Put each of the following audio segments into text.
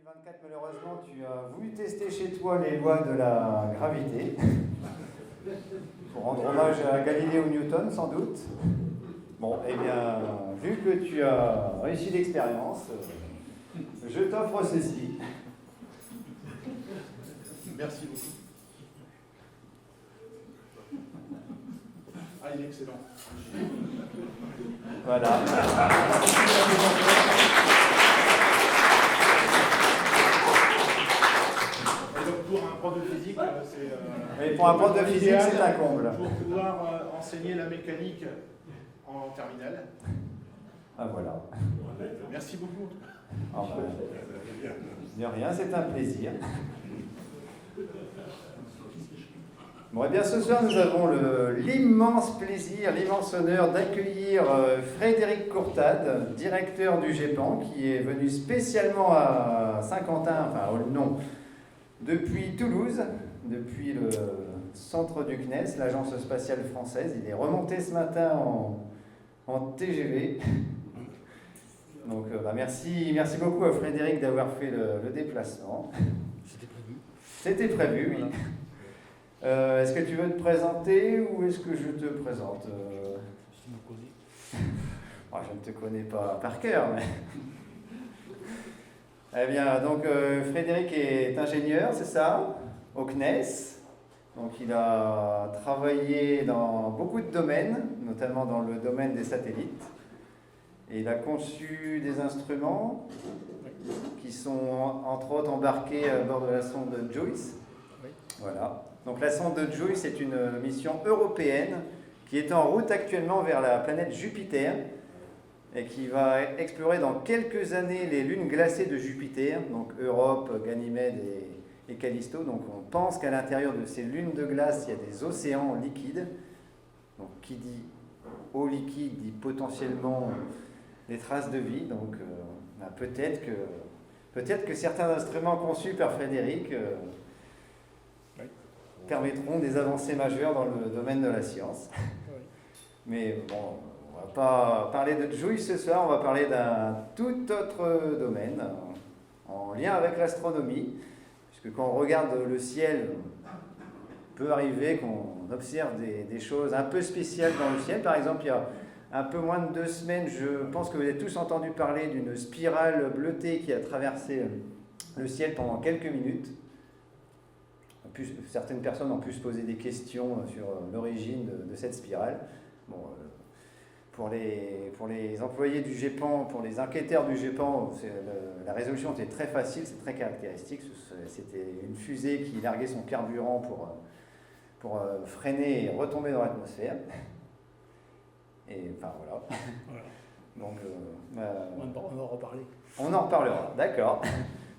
2024, malheureusement, tu as voulu tester chez toi les lois de la gravité pour rendre hommage à Galilée Newton, sans doute. Bon, eh bien, vu que tu as réussi l'expérience, je t'offre ceci. Merci beaucoup. Ah, il est excellent. Voilà. Et donc pour un prof de physique, c'est... Mais pour un prof de physique, c'est un comble. Pour pouvoir enseigner la mécanique en terminale. Ah voilà. Merci beaucoup. Ah, de rien, c'est un plaisir. Bon, eh bien, ce soir, nous avons l'immense plaisir, l'immense honneur d'accueillir Frédéric Courtade, directeur du GEPAN, qui est venu spécialement à Saint-Quentin, enfin, non, depuis Toulouse, depuis le centre du CNES, l'Agence spatiale française. Il est remonté ce matin en TGV. Donc, merci beaucoup à Frédéric d'avoir fait le déplacement. C'était prévu. C'était prévu, oui. Est-ce que tu veux te présenter ou est-ce que je te présente Tu me connais. Oh, je ne te connais pas par cœur, mais... Eh bien, donc Frédéric est ingénieur, c'est ça, au CNES. Donc il a travaillé dans beaucoup de domaines, notamment dans le domaine des satellites. Et il a conçu des instruments qui sont entre autres embarqués à bord de la sonde JUICE. Oui. Voilà. Donc la sonde JUICE est une mission européenne qui est en route actuellement vers la planète Jupiter et qui va explorer dans quelques années les lunes glacées de Jupiter, donc Europe, Ganymède et Callisto. Donc on pense qu'à l'intérieur de ces lunes de glace, il y a des océans liquides. Donc qui dit eau liquide dit potentiellement des traces de vie. Donc peut-être que certains instruments conçus par Frédéric permettront des avancées majeures dans le domaine de la science. Oui. Mais bon, on ne va pas parler de JUICE ce soir, on va parler d'un tout autre domaine en lien avec l'astronomie, puisque quand on regarde le ciel, il peut arriver qu'on observe des choses un peu spéciales dans le ciel. Par exemple, il y a un peu moins de 2 semaines, je pense que vous avez tous entendu parler d'une spirale bleutée qui a traversé le ciel pendant quelques minutes. Certaines personnes ont pu se poser des questions sur l'origine de cette spirale. Bon, pour les employés du GEPAN, pour les enquêteurs du GEPAN, la résolution était très facile, c'est très caractéristique. C'était une fusée qui larguait son carburant pour freiner et retomber dans l'atmosphère. Et enfin voilà. Donc, on va en reparler. On en reparlera, d'accord.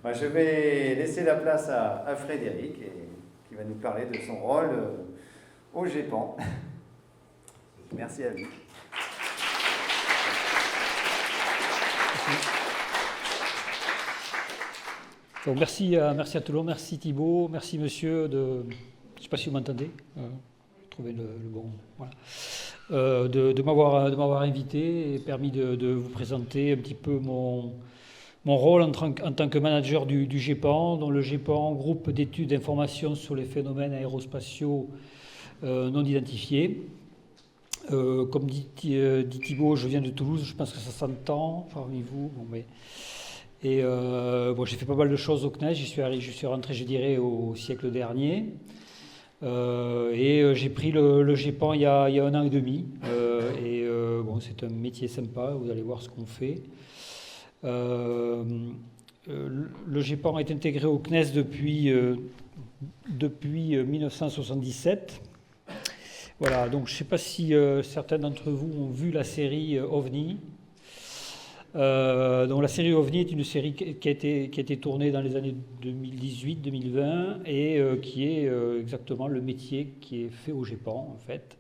Je vais laisser la place à Frédéric qui va nous parler de son rôle au GEPAN. Merci à lui. Donc merci à tout le monde, merci Thibaut, merci monsieur je ne sais pas si vous m'entendez, trouver le bon, voilà, de m'avoir invité et permis de vous présenter un petit peu mon rôle en tant que manager du GEPAN, dont le GEPAN, groupe d'études d'information sur les phénomènes aérospatiaux non identifiés. Comme dit Thibaut, je viens de Toulouse, je pense que ça s'entend parmi vous. J'ai fait pas mal de choses au CNES, je suis rentré, je dirais, au siècle dernier. J'ai pris le GEPAN il y a 1 an et demi. C'est un métier sympa, vous allez voir ce qu'on fait. Le GEPAN est intégré au CNES depuis 1977. Voilà, donc je ne sais pas si certains d'entre vous ont vu la série OVNI. Donc la série OVNI est une série qui a été tournée dans les années 2018-2020 et qui est exactement le métier qui est fait au GEPAN en fait.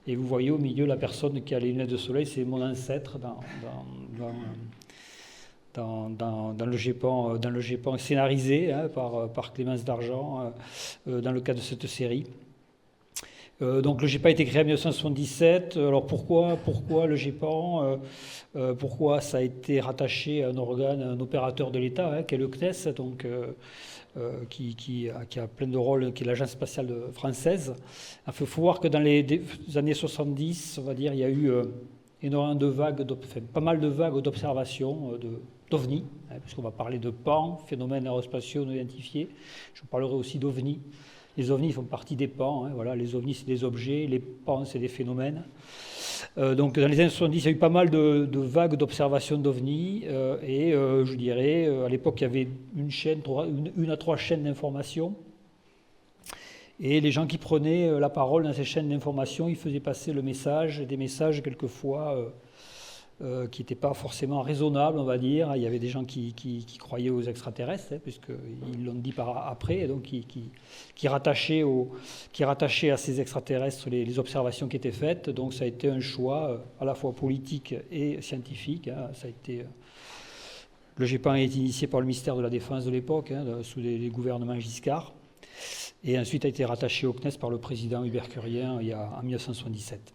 Et vous voyez au milieu la personne qui a les lunettes de soleil, c'est mon ancêtre dans le GEPAN scénarisé par Clémence Dargent dans le cadre de cette série. Donc le GEPAN a été créé en 1977. Alors pourquoi le GEPAN pourquoi ça a été rattaché à un organe, à un opérateur de l'État, hein, qui est le CNES, donc, qui a plein de rôles, qui est l'Agence spatiale française. Il faut voir que dans les années 70, on va dire, il y a eu énormément de vagues, pas mal de vagues d'observations d'OVNI, hein, puisqu'on va parler de PAN, phénomènes aérospatiaux non identifiés. Je parlerai aussi d'OVNI. Les ovnis font partie des PAN, hein, voilà, les ovnis c'est des objets, les PAN c'est des phénomènes. Donc dans les années 70, il y a eu pas mal de vagues d'observation d'ovnis et je dirais, à l'époque il y avait une à trois chaînes d'information et les gens qui prenaient la parole dans ces chaînes d'information, ils faisaient passer des messages quelquefois qui n'étaient pas forcément raisonnables, on va dire. Il y avait des gens qui croyaient aux extraterrestres, hein, puisqu'ils l'ont dit après, et donc qui rattachaient à ces extraterrestres les observations qui étaient faites. Donc ça a été un choix à la fois politique et scientifique. Hein. Le GEPAN a été initié par le ministère de la Défense de l'époque, hein, sous les gouvernements Giscard, et ensuite a été rattaché au CNES par le président Hubert Curien en 1977.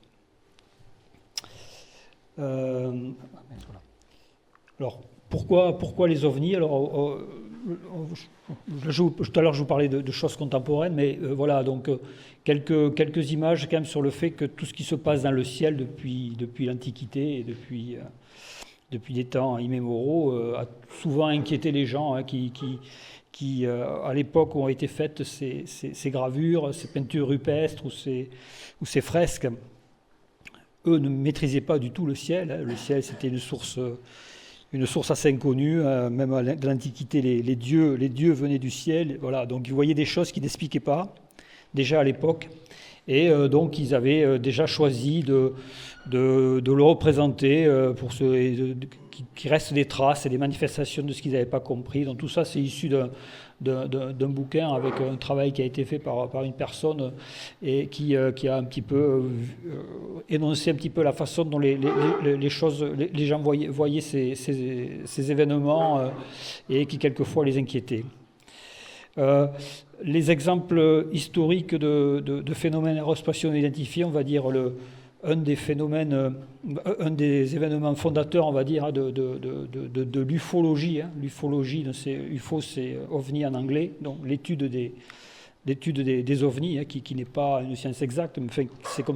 Alors, pourquoi les ovnis? Alors, tout à l'heure, je vous parlais de choses contemporaines, mais voilà, donc quelques images quand même sur le fait que tout ce qui se passe dans le ciel depuis l'Antiquité et depuis des temps immémoraux a souvent inquiété les gens, hein, qui à l'époque ont été faites ces gravures, ces peintures rupestres ou ces fresques. Eux ne maîtrisaient pas du tout le ciel. Hein. Le ciel, c'était une source assez inconnue. Même de l'Antiquité, les dieux venaient du ciel. Voilà. Donc, ils voyaient des choses qu'ils n'expliquaient pas, déjà à l'époque. Et donc, ils avaient déjà choisi de le représenter pour qu'il reste des traces et des manifestations de ce qu'ils n'avaient pas compris. Donc, tout ça, c'est issu d'un bouquin avec un travail qui a été fait par une personne et qui a un petit peu énoncé un petit peu la façon dont les gens voyaient ces événements et qui quelquefois les inquiétaient. Les exemples historiques de phénomènes aérospatiaux non identifiés, on va dire un des événements fondateurs, on va dire, de l'ufologie. Hein. L'ufologie, UFO, c'est ovni en anglais, donc l'étude des ovnis, hein, qui n'est pas une science exacte, mais enfin,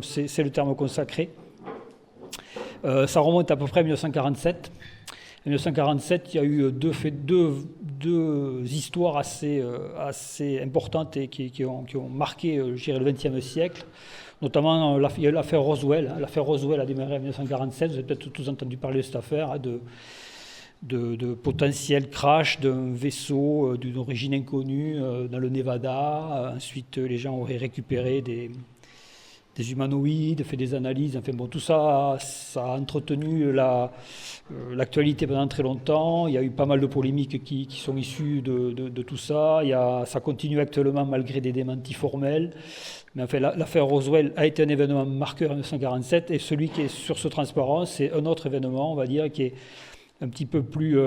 c'est le terme consacré. Ça remonte à peu près à 1947. En 1947, il y a eu deux histoires assez importantes et qui ont marqué, je dirais, le XXe siècle. Notamment, il y a eu l'affaire Roswell. Hein. L'affaire Roswell a démarré en 1947. Vous avez peut-être tous entendu parler de cette affaire, hein, de potentiel crash d'un vaisseau d'une origine inconnue dans le Nevada. Ensuite, les gens auraient récupéré des humanoïdes, fait des analyses. Enfin bon, tout ça, ça a entretenu l'actualité pendant très longtemps. Il y a eu pas mal de polémiques qui sont issues de tout ça. Ça continue actuellement malgré des démentis formels. Mais enfin, l'affaire Roswell a été un événement marqueur en 1947 et celui qui est sur ce transparent, c'est un autre événement, on va dire, qui est un petit peu plus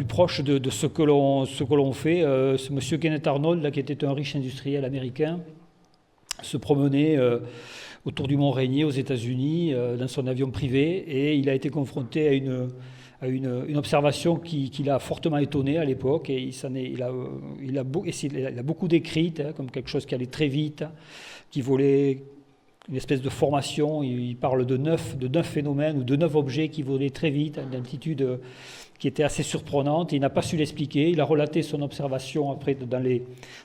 proche de ce que l'on fait. Ce monsieur Kenneth Arnold, là, qui était un riche industriel américain, se promenait autour du Mont Rainier aux États-Unis dans son avion privé et il a été confronté à une observation qui l'a fortement étonné à l'époque et il a beaucoup décrite, hein, comme quelque chose qui allait très vite, qui volait, une espèce de formation. Il parle de 9 phénomènes ou de 9 objets qui volaient très vite, à une altitude qui était assez surprenante. Il n'a pas su l'expliquer. Il a relaté son observation après dans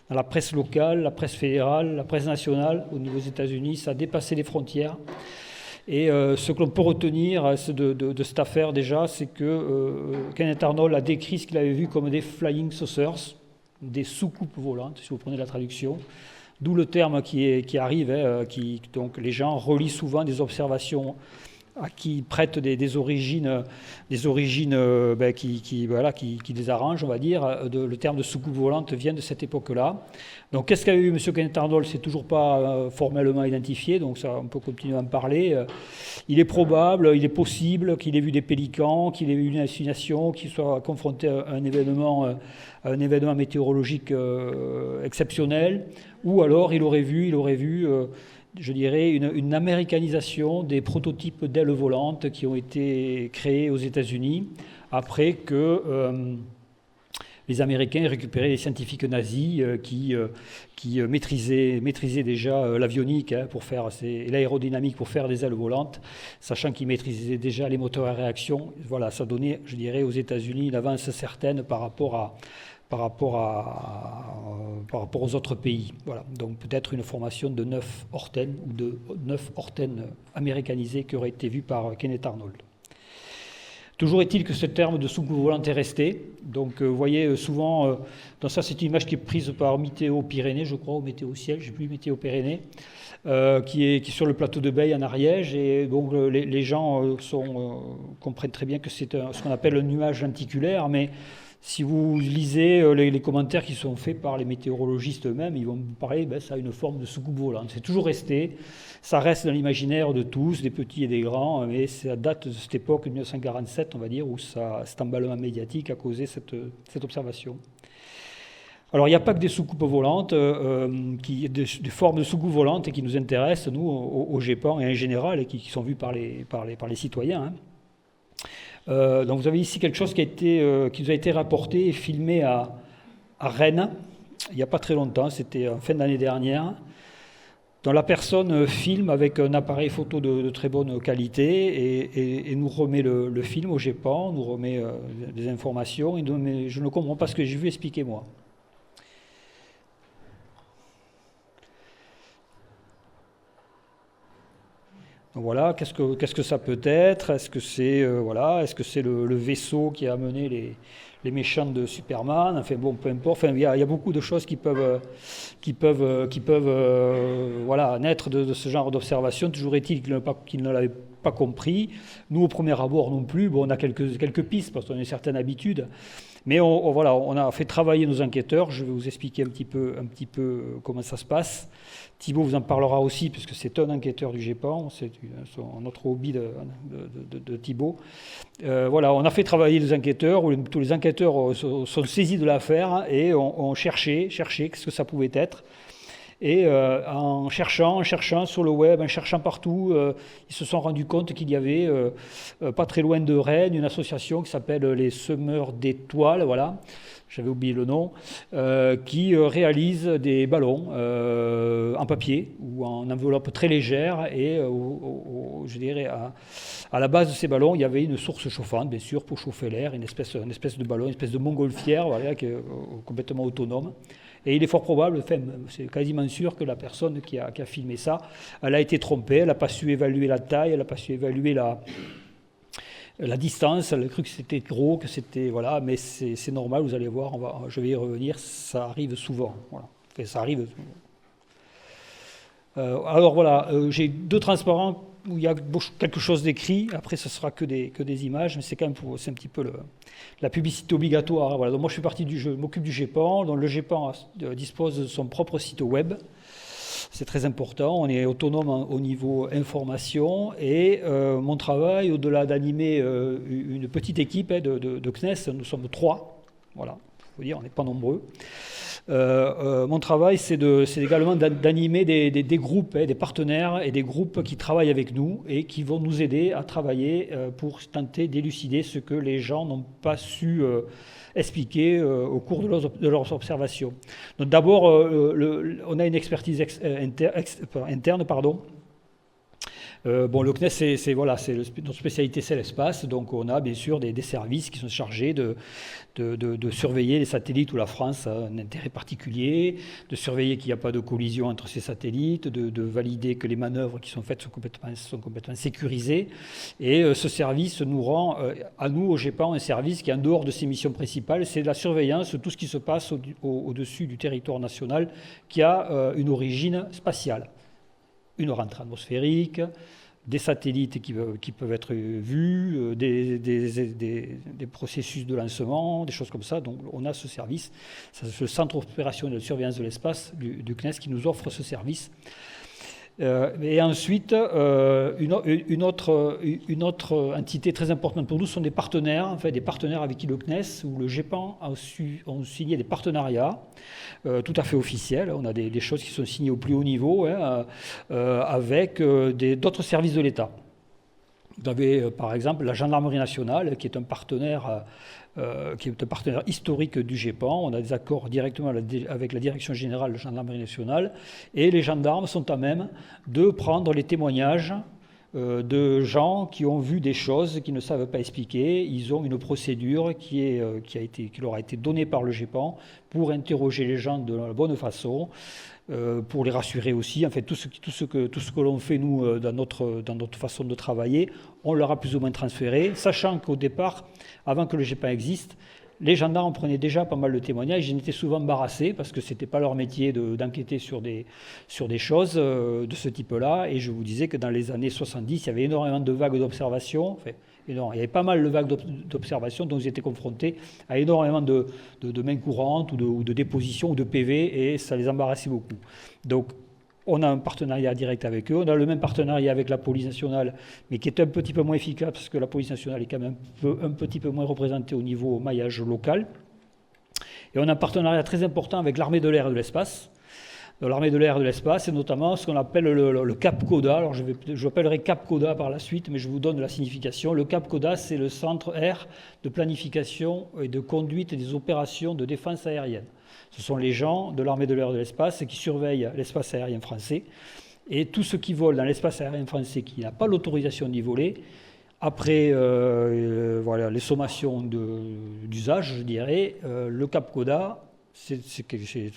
la presse locale, la presse fédérale, la presse nationale au niveau des États-Unis. Ça a dépassé les frontières. Et ce que l'on peut retenir de cette affaire déjà, c'est que Kenneth Arnold a décrit ce qu'il avait vu comme des flying saucers, des soucoupes volantes, si vous prenez la traduction. D'où le terme qui arrive, hein, donc les gens relient souvent des observations qui prêtent des origines qui les arrangent, on va dire. Le terme de soucoupe volante vient de cette époque-là. Donc, qu'est-ce qu'a eu M. Kenneth Arnold? C'est toujours pas formellement identifié, donc ça, on peut continuer à en parler. Il est probable, il est possible qu'il ait vu des pélicans, qu'il ait eu une hallucination, qu'il soit confronté à un événement météorologique exceptionnel, ou alors il aurait vu je dirais, une américanisation des prototypes d'ailes volantes qui ont été créés aux États-Unis après que les Américains récupéraient les scientifiques nazis qui maîtrisaient déjà l'avionique pour faire et l'aérodynamique pour faire des ailes volantes, sachant qu'ils maîtrisaient déjà les moteurs à réaction. Voilà, ça donnait, je dirais, aux États-Unis une avance certaine par rapport aux autres pays. Voilà. Donc peut-être une formation de 9 Orten ou de 9 Orten américanisés qui aurait été vue par Kenneth Arnold. Toujours est-il que ce terme de soucoupe volante est resté. Donc vous voyez souvent, dans ça c'est une image qui est prise par Météo Pyrénées, je crois, ou Météo Ciel, je ne sais plus, Météo Pyrénées, qui est sur le plateau de Beille en Ariège. Et donc les gens comprennent très bien que c'est ce qu'on appelle un nuage lenticulaire, mais si vous lisez les commentaires qui sont faits par les météorologistes eux-mêmes, ils vont vous parler, ça a une forme de soucoupe volante. C'est toujours resté, ça reste dans l'imaginaire de tous, des petits et des grands, mais ça date de cette époque, de 1947, on va dire, où cet emballement médiatique a causé cette observation. Alors, il n'y a pas que des soucoupes volantes, des formes de soucoupes volantes qui nous intéressent, nous, au GEPAN et en général, et qui sont vues par les citoyens. Hein. Donc vous avez ici quelque chose qui nous a été rapporté et filmé à Rennes, il n'y a pas très longtemps, c'était en fin d'année dernière, dont la personne filme avec un appareil photo de très bonne qualité et nous remet le film au GEPAN, nous remet des informations, mais je ne comprends pas ce que j'ai vu, expliquez-moi. Donc voilà, qu'est-ce que ça peut être? Est-ce que c'est le vaisseau qui a amené les méchants de Superman? Enfin bon, peu importe. Enfin, il y a beaucoup de choses qui peuvent naître de ce genre d'observation. Toujours est-il qu'ils ne l'avaient pas compris. Nous, au premier abord non plus. Bon, on a quelques pistes parce qu'on a une certaine habitude. Mais on a fait travailler nos enquêteurs. Je vais vous expliquer un petit peu comment ça se passe. Thibaut vous en parlera aussi, puisque c'est un enquêteur du GEPAN, c'est notre hobby de Thibaut. On a fait travailler les enquêteurs, où tous les enquêteurs sont saisis de l'affaire et ont cherché ce que ça pouvait être. Et en cherchant sur le web, en cherchant partout, ils se sont rendus compte qu'il y avait, pas très loin de Rennes, une association qui s'appelle les Semeurs d'étoiles, voilà, j'avais oublié le nom, qui réalise des ballons en papier ou en enveloppe très légère. Et je dirais à la base de ces ballons, il y avait une source chauffante, bien sûr, pour chauffer l'air, une espèce de ballon, une espèce de montgolfière, voilà, qui est complètement autonome. Et il est fort probable, enfin, c'est quasiment sûr que la personne qui a filmé ça, elle a été trompée, elle n'a pas su évaluer la taille, elle n'a pas su évaluer la distance, elle a cru que c'était gros, que c'était... Voilà, mais c'est normal, vous allez voir, je vais y revenir, ça arrive souvent. Voilà. Enfin, ça arrive souvent. Alors voilà, j'ai deux transparents où il y a quelque chose d'écrit, après ce sera que des images, mais c'est quand même c'est un petit peu la publicité obligatoire. Voilà. Donc moi je m'occupe du GEPAN, donc le GEPAN dispose de son propre site web, c'est très important, on est autonome au niveau information, et mon travail, au-delà d'animer une petite équipe de CNES, nous sommes 3, voilà, il faut dire, on n'est pas nombreux. Mon travail, c'est également d'animer des groupes, des partenaires et des groupes qui travaillent avec nous et qui vont nous aider à travailler pour tenter d'élucider ce que les gens n'ont pas su expliquer au cours de leurs observations. Donc d'abord, on a une expertise interne, pardon. Le CNES, notre spécialité, c'est l'espace, donc on a bien sûr des services qui sont chargés de surveiller les satellites où la France a un intérêt particulier, de surveiller qu'il n'y a pas de collision entre ces satellites, de valider que les manœuvres qui sont faites sont complètement sécurisées. Et ce service nous rend, à nous, au GEPAN, un service qui est en dehors de ses missions principales, c'est la surveillance de tout ce qui se passe au-dessus du territoire national qui a une origine spatiale. Une rentrée atmosphérique, des satellites qui peuvent être vus, des processus de lancement, des choses comme ça. Donc on a ce service, c'est le centre opérationnel de surveillance de l'espace du CNES qui nous offre ce service. Et ensuite, une autre entité très importante pour nous sont des partenaires, en fait, des partenaires avec qui le CNES ou le GEPAN ont signé des partenariats tout à fait officiels. On a des choses qui sont signées au plus haut niveau avec d'autres services de l'État. Vous avez par exemple la Gendarmerie nationale qui est un partenaire historique du GEPAN. On a des accords directement avec la Direction générale de la Gendarmerie nationale et les gendarmes sont à même de prendre les témoignages de gens qui ont vu des choses qu'ils ne savent pas expliquer. Ils ont une procédure qui leur a été donnée par le GEPAN pour interroger les gens de la bonne façon, pour les rassurer aussi. En fait, tout ce que l'on fait, nous, dans notre façon de travailler, on leur a plus ou moins transféré, sachant qu'au départ, avant que le GEPAN existe, les gendarmes prenaient déjà pas mal de témoignages. Ils étaient souvent embarrassés parce que ce n'était pas leur métier d'enquêter sur des choses de ce type-là. Et je vous disais que dans les années 70, il y avait énormément de vagues d'observation. Enfin, il y avait pas mal de vagues d'observation dont ils étaient confrontés à énormément de mains courantes ou de dépositions ou de PV et ça les embarrassait beaucoup. Donc, on a un partenariat direct avec eux. On a le même partenariat avec la police nationale, mais qui est un petit peu moins efficace parce que la police nationale est quand même un petit peu moins représentée au niveau maillage local. Et on a un partenariat très important avec l'armée de l'air et de l'espace. L'armée de l'air et de l'espace, c'est notamment ce qu'on appelle le Cap CODA. Alors je l'appellerai Cap CODA par la suite, mais je vous donne la signification. Le Cap CODA, c'est le centre air de planification et de conduite des opérations de défense aérienne. Ce sont les gens de l'armée de l'air et de l'espace qui surveillent l'espace aérien français. Et tout ce qui vole dans l'espace aérien français qui n'a pas l'autorisation d'y voler, après les sommations d'usage, je dirais, le Cap CODA, c'est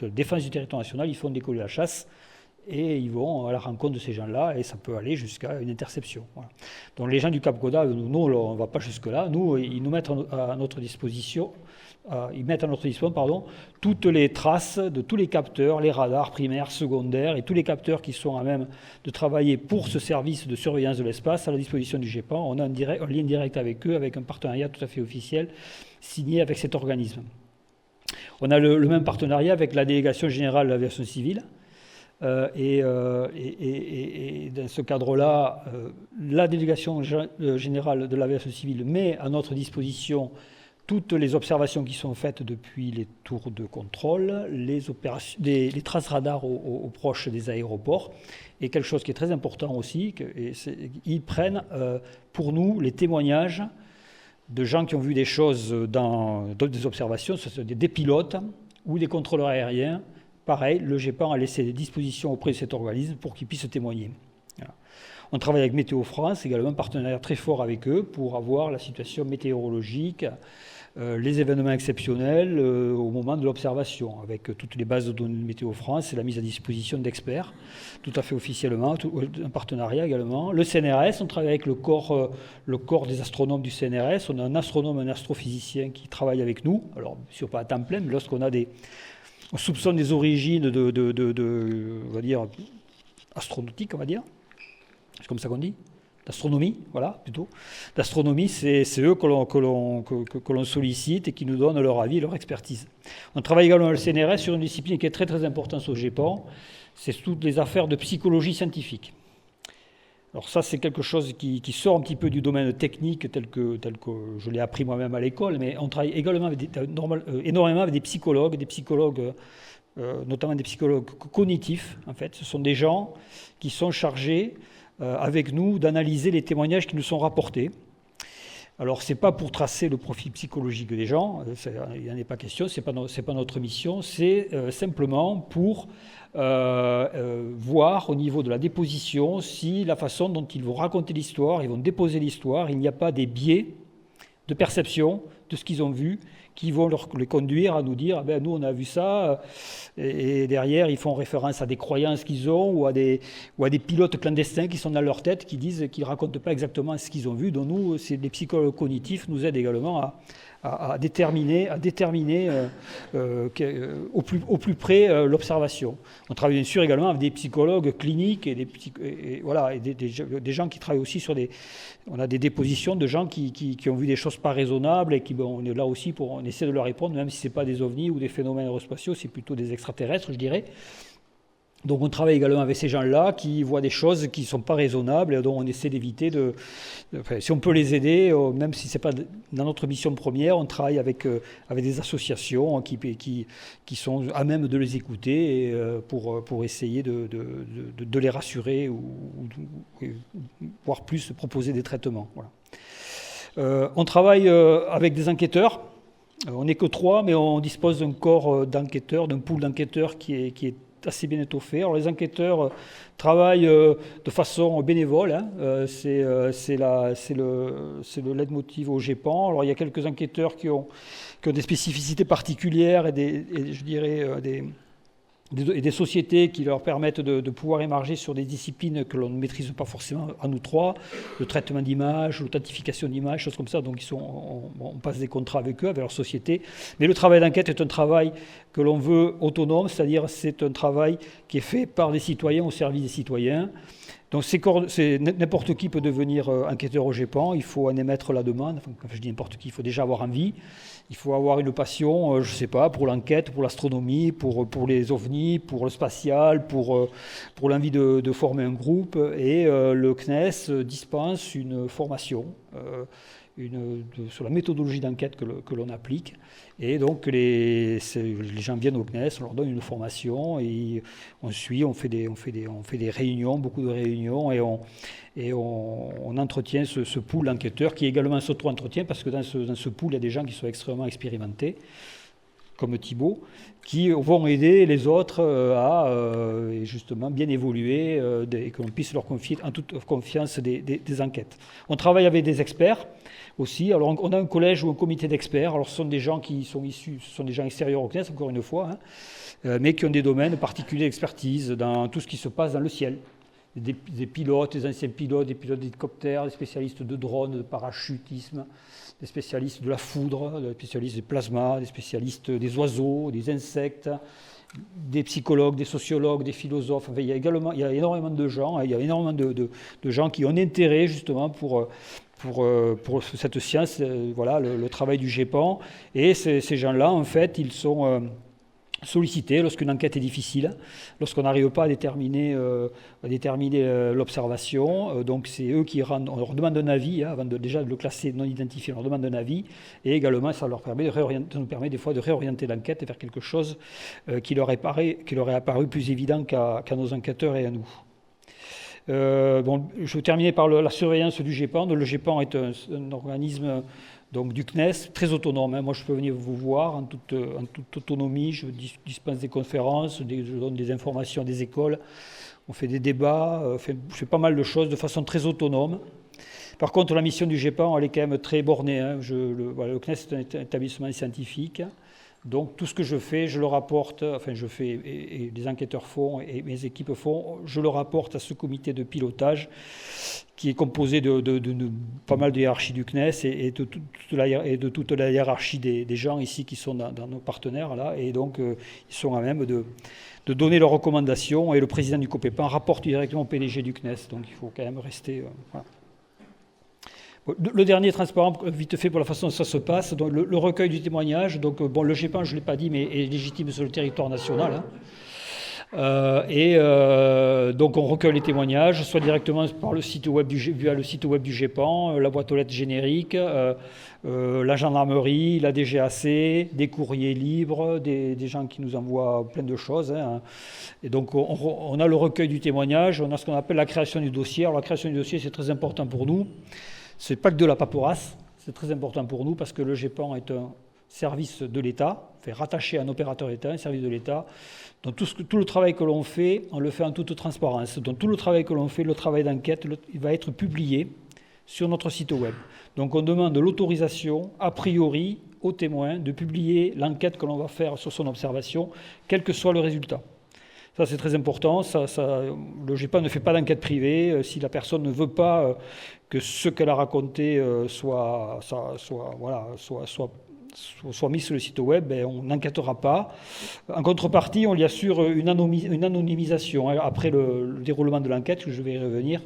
la défense du territoire national, ils font décoller la chasse et ils vont à la rencontre de ces gens-là et ça peut aller jusqu'à une interception. Voilà. Donc les gens du Cap CODA, nous on ne va pas jusque-là, nous ils nous mettent à notre disposition, toutes les traces de tous les capteurs, les radars primaires, secondaires et tous les capteurs qui sont à même de travailler pour ce service de surveillance de l'espace à la disposition du GEPAN. On a un lien direct avec eux, avec un partenariat tout à fait officiel signé avec cet organisme. On a le même partenariat avec la délégation générale de l'aviation civile. Et dans ce cadre-là, la délégation générale de l'aviation civile met à notre disposition toutes les observations qui sont faites depuis les tours de contrôle, les traces radars aux proches des aéroports. Et quelque chose qui est très important aussi, ils prennent pour nous les témoignages de gens qui ont vu des choses dans des observations, ce sont des pilotes ou des contrôleurs aériens. Pareil, le GEPAN a laissé des dispositions auprès de cet organisme pour qu'ils puissent témoigner. Voilà. On travaille avec Météo France, également un partenariat très fort avec eux pour avoir la situation météorologique, les événements exceptionnels au moment de l'observation, avec toutes les bases de données de Météo France et la mise à disposition d'experts, tout à fait officiellement, un partenariat également. Le CNRS, on travaille avec le corps des astronomes du CNRS. On a un astronome, un astrophysicien qui travaille avec nous, alors bien sûr pas à temps plein, mais lorsqu'on on soupçonne des origines on va dire, astronautiques, on va dire. C'est comme ça qu'on dit ? D'astronomie, voilà, plutôt. D'astronomie, c'est eux que l'on sollicite et qui nous donnent leur avis, leur expertise. On travaille également avec le CNRS sur une discipline qui est très très importante au GEPAN, c'est toutes les affaires de psychologie scientifique. Alors ça, c'est quelque chose qui sort un petit peu du domaine technique tel que je l'ai appris moi-même à l'école, mais on travaille également énormément avec des psychologues, notamment des psychologues cognitifs, en fait. Ce sont des gens qui sont chargés avec nous d'analyser les témoignages qui nous sont rapportés. Alors, ce n'est pas pour tracer le profil psychologique des gens, il n'y en a pas question, ce n'est pas notre mission, c'est simplement pour voir au niveau de la déposition si la façon dont ils vont raconter l'histoire, ils vont déposer l'histoire, il n'y a pas des biais de perception de ce qu'ils ont vu qui vont les conduire à nous dire ah ben, nous on a vu ça et derrière ils font référence à des croyances qu'ils ont ou à des pilotes clandestins qui sont dans leur tête qui disent qu'ils ne racontent pas exactement ce qu'ils ont vu. Donc nous, les psychologues cognitifs nous aident également à déterminer au plus près l'observation. On travaille bien sûr également avec des psychologues cliniques et des gens qui travaillent aussi sur on a des dépositions de gens qui ont vu des choses pas raisonnables et on est là aussi on essaie de leur répondre, même si ce n'est pas des ovnis ou des phénomènes aérospatiaux, c'est plutôt des extraterrestres, je dirais. Donc on travaille également avec ces gens-là qui voient des choses qui ne sont pas raisonnables et dont on essaie d'éviter enfin, si on peut les aider, même si ce n'est pas dans notre mission première, on travaille avec des associations qui sont à même de les écouter pour essayer de les rassurer ou voire plus proposer des traitements. Voilà. On travaille avec des enquêteurs. On n'est que 3, mais on dispose d'un corps d'enquêteurs, d'un pool d'enquêteurs qui est assez bien étoffé. Alors les enquêteurs travaillent de façon bénévole, hein. C'est le leitmotiv au GEPAN. Alors il y a quelques enquêteurs qui ont des spécificités particulières et je dirais des sociétés qui leur permettent de pouvoir émarger sur des disciplines que l'on ne maîtrise pas forcément à nous 3, le traitement d'images, l'authentification d'images, choses comme ça. Donc on passe des contrats avec eux, avec leur société. Mais le travail d'enquête est un travail que l'on veut autonome, c'est-à-dire c'est un travail qui est fait par des citoyens au service des citoyens. Donc n'importe qui peut devenir enquêteur au GEPAN, il faut en émettre la demande. Enfin, quand je dis n'importe qui, il faut déjà avoir envie. Il faut avoir une passion, je ne sais pas, pour l'enquête, pour l'astronomie, pour les ovnis, pour le spatial, pour l'envie de former un groupe. Et le CNES dispense une formation sur la méthodologie d'enquête que l'on applique. Et donc les gens viennent au CNES, on leur donne une formation et on fait des réunions, beaucoup de réunions, et on entretient ce pool d'enquêteurs qui est également s'auto-entretient parce que dans ce pool, il y a des gens qui sont extrêmement expérimentés, comme Thibault, qui vont aider les autres à justement bien évoluer et que l'on puisse leur confier en toute confiance des enquêtes. On travaille avec des experts aussi. Alors on a un collège ou un comité d'experts. Alors ce sont des gens qui sont issus, ce sont des gens extérieurs au CNES, encore une fois, hein, mais qui ont des domaines particuliers d'expertise dans tout ce qui se passe dans le ciel. Des pilotes, des anciens pilotes, des pilotes d'hélicoptères, des spécialistes de drones, de parachutisme, des spécialistes de la foudre, des spécialistes des plasmas, des spécialistes des oiseaux, des insectes, des psychologues, des sociologues, des philosophes. Enfin, il y a énormément de gens, il y a énormément de gens qui ont intérêt justement pour cette science, voilà, le travail du GEPAN. Et ces gens-là, en fait, ils sont sollicités lorsqu'une enquête est difficile, lorsqu'on n'arrive pas à déterminer l'observation. Donc c'est eux qui rendent, on leur demande un avis, avant déjà de le classer non identifié, on leur demande un avis, et également ça leur permet ça nous permet des fois de réorienter l'enquête vers quelque chose qui leur est apparu plus évident qu'à nos enquêteurs et à nous. Je vais terminer par la surveillance du GEPAN. Le GEPAN est un organisme donc, du CNES, très autonome. Hein. Moi, je peux venir vous voir en toute autonomie. Je dispense des conférences, je donne des informations à des écoles. On fait des débats, je fais pas mal de choses de façon très autonome. Par contre, la mission du GEPAN, elle est quand même très bornée. Hein. Le CNES est un établissement scientifique. Donc tout ce que je fais, je le rapporte, enfin je fais, et les enquêteurs font, et mes équipes font, je le rapporte à ce comité de pilotage qui est composé de pas mal de hiérarchies du CNES et de toute la hiérarchie des gens ici qui sont dans nos partenaires là, et donc ils sont à même de donner leurs recommandations, et le président du COPEPAN rapporte directement au PDG du CNES, donc il faut quand même rester... voilà. Le dernier transparent, vite fait pour la façon dont ça se passe, donc le recueil du témoignage. Donc, le GEPAN, je ne l'ai pas dit, mais est légitime sur le territoire national. Hein. Donc, on recueille les témoignages, soit directement par le site web via le site web du GEPAN, la boîte aux lettres générique, la gendarmerie, la DGAC, des courriers libres, des gens qui nous envoient plein de choses. Hein. Et donc, on a le recueil du témoignage, on a ce qu'on appelle la création du dossier. Alors, la création du dossier, c'est très important pour nous. Ce n'est pas que de la paperasse, c'est très important pour nous parce que le GEPAN est un service de l'État, rattaché à un opérateur d'État, un service de l'État. Donc tout le travail que l'on fait, on le fait en toute transparence. Donc tout le travail que l'on fait, le travail d'enquête, il va être publié sur notre site web. Donc on demande l'autorisation, a priori, au témoin de publier l'enquête que l'on va faire sur son observation, quel que soit le résultat. Ça, c'est très important. Le GEPAN ne fait pas d'enquête privée. Si la personne ne veut pas que ce qu'elle a raconté soit mis sur le site web, ben, on n'enquêtera pas. En contrepartie, on lui assure une anonymisation. Après le déroulement de l'enquête, je vais y revenir,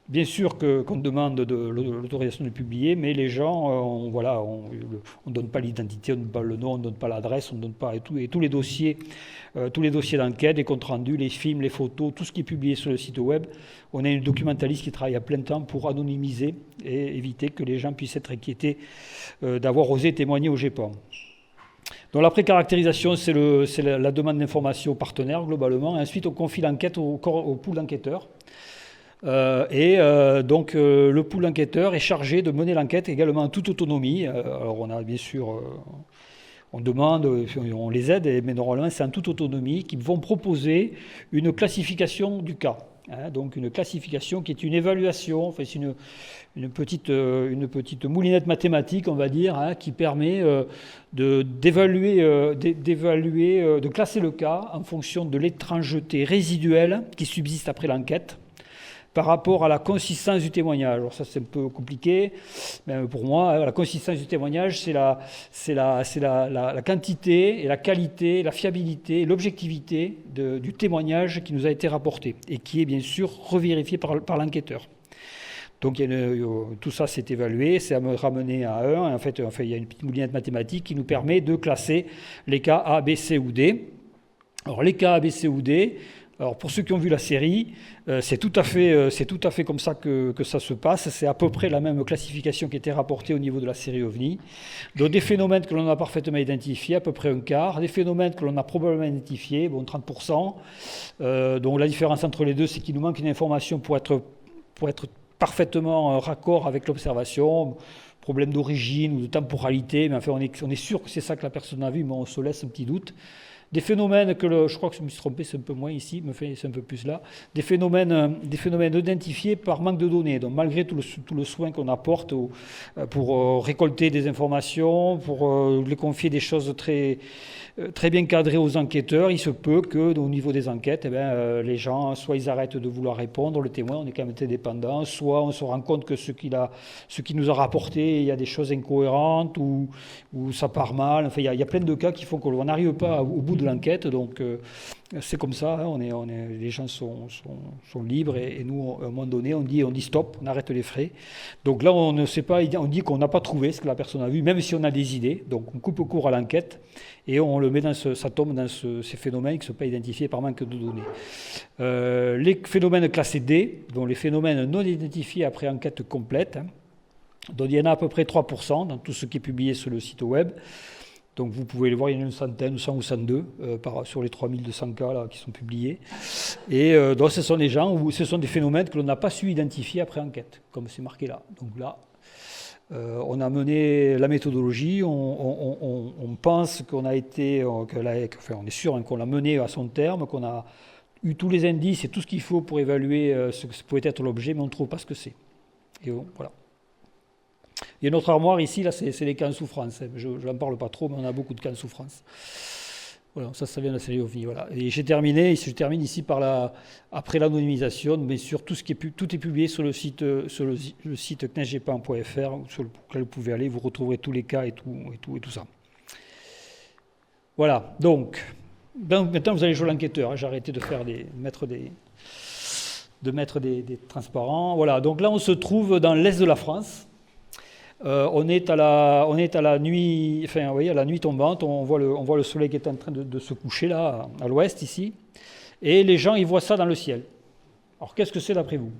Bien sûr qu'on demande l'autorisation de publier, mais les gens, on ne donne pas l'identité, on ne donne pas le nom, on ne donne pas l'adresse, on ne donne pas et tous les dossiers d'enquête, les comptes rendus, les films, les photos, tout ce qui est publié sur le site web. On a une documentaliste qui travaille à plein temps pour anonymiser et éviter que les gens puissent être inquiétés d'avoir osé témoigner au GEPAN. Donc la précaractérisation, c'est la demande d'information aux partenaires globalement. Et ensuite, on confie l'enquête au pool d'enquêteurs. Donc le pool d'enquêteurs est chargé de mener l'enquête également en toute autonomie. Alors on a bien sûr, on demande, on les aide, mais normalement c'est en toute autonomie qu'ils vont proposer une classification du cas. Donc une classification qui est une évaluation, enfin c'est une petite moulinette mathématique, on va dire, qui permet d'évaluer, de classer le cas en fonction de l'étrangeté résiduelle qui subsiste après l'enquête, par rapport à la consistance du témoignage. Alors ça c'est un peu compliqué, mais pour moi la consistance du témoignage c'est la quantité et la qualité, la fiabilité et l'objectivité du témoignage qui nous a été rapporté et qui est bien sûr revérifié par l'enquêteur. Donc tout ça c'est évalué, c'est ramené à 1. En fait, il y a une petite moulinette mathématique qui nous permet de classer les cas A, B, C ou D. Alors les cas A, B, C ou D, alors pour ceux qui ont vu la série, c'est tout à fait comme ça que ça se passe. C'est à peu près la même classification qui était rapportée au niveau de la série OVNI. Donc des phénomènes que l'on a parfaitement identifiés, à peu près un quart. Des phénomènes que l'on a probablement identifiés, 30%. Donc la différence entre les deux, c'est qu'il nous manque une information pour être parfaitement raccord avec l'observation. Problème d'origine ou de temporalité, mais enfin on est sûr que c'est ça que la personne a vu, mais on se laisse un petit doute. Des phénomènes je crois que je me suis trompé, c'est un peu moins ici, c'est un peu plus là. Des phénomènes identifiés par manque de données. Donc malgré tout le soin qu'on apporte pour récolter des informations, pour les confier des choses très bien cadrées aux enquêteurs, il se peut que au niveau des enquêtes, les gens, soit ils arrêtent de vouloir répondre, le témoin, on est quand même indépendant, soit on se rend compte que ce qu'il nous a rapporté, il y a des choses incohérentes ou ça part mal. Enfin, il y a plein de cas qui font qu'on n'arrive pas au bout de l'enquête, donc c'est comme ça, les gens sont libres et nous, à un moment donné, on dit stop, on arrête les frais. Donc là, on ne sait pas, on dit qu'on n'a pas trouvé ce que la personne a vu, même si on a des idées, donc on coupe court à l'enquête et on le met ça tombe dans ces phénomènes qui ne sont pas identifiés par manque de données. Les phénomènes classés D, donc les phénomènes non identifiés après enquête complète, donc il y en a à peu près 3% dans tout ce qui est publié sur le site web. Donc vous pouvez les voir, il y en a une centaine, 100 ou 102 sur les 3200 cas là, qui sont publiés. Et donc ce sont des gens où ce sont des phénomènes que l'on n'a pas su identifier après enquête, comme c'est marqué là. Donc là, on a mené la méthodologie, on pense qu'on a été, on est sûr qu'on l'a mené à son terme, qu'on a eu tous les indices et tout ce qu'il faut pour évaluer ce que pouvait être l'objet, mais on ne trouve pas ce que c'est. Et bon, voilà. Il y a notre armoire ici, là, c'est les cas en souffrance. Je n'en parle pas trop, mais on a beaucoup de cas en souffrance. Voilà, ça vient de la série OVNI. Voilà. Et je termine ici après l'anonymisation, mais sur tout est publié sur le site cnesgepan.fr, sur lequel vous pouvez aller, vous retrouverez tous les cas et tout ça. Voilà, donc maintenant vous allez jouer l'enquêteur. J'ai arrêté de mettre des transparents. Voilà, donc là on se trouve dans l'est de la France. On est à la nuit, enfin, vous voyez, à la nuit tombante, on voit le soleil qui est en train de se coucher là, à l'ouest ici, et les gens ils voient ça dans le ciel. Alors qu'est-ce que c'est d'après vous?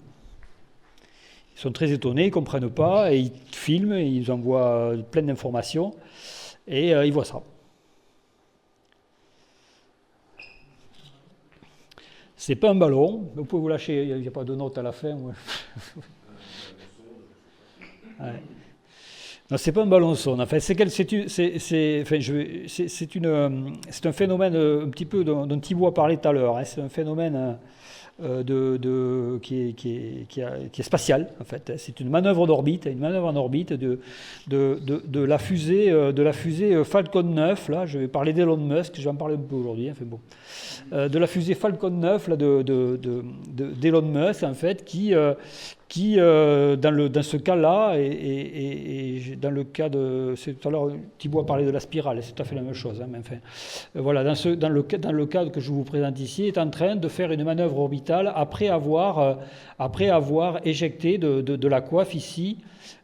Ils sont très étonnés, ils ne comprennent pas, et ils filment, et ils envoient plein d'informations, et ils voient ça. C'est pas un ballon, vous pouvez vous lâcher, il n'y a pas de note à la fin. Ouais. Ouais. Non, c'est pas un ballon sonde. En fait, c'est un phénomène un petit peu dont Thibault a parlé tout à l'heure. Hein. C'est un phénomène qui est spatial. En fait, c'est une manœuvre d'orbite, de la fusée Falcon 9. Là, je vais parler d'Elon Musk. Je vais en parler un peu aujourd'hui. Enfin, bon. De la fusée Falcon 9 là, d'Elon Musk, en fait, qui qui, dans ce cas-là, et dans le cas de... Tout à l'heure, Thibault a parlé de la spirale, c'est tout à fait la même chose. Hein, mais enfin, voilà, dans le cas que je vous présente ici, est en train de faire une manœuvre orbitale après avoir éjecté de la coiffe ici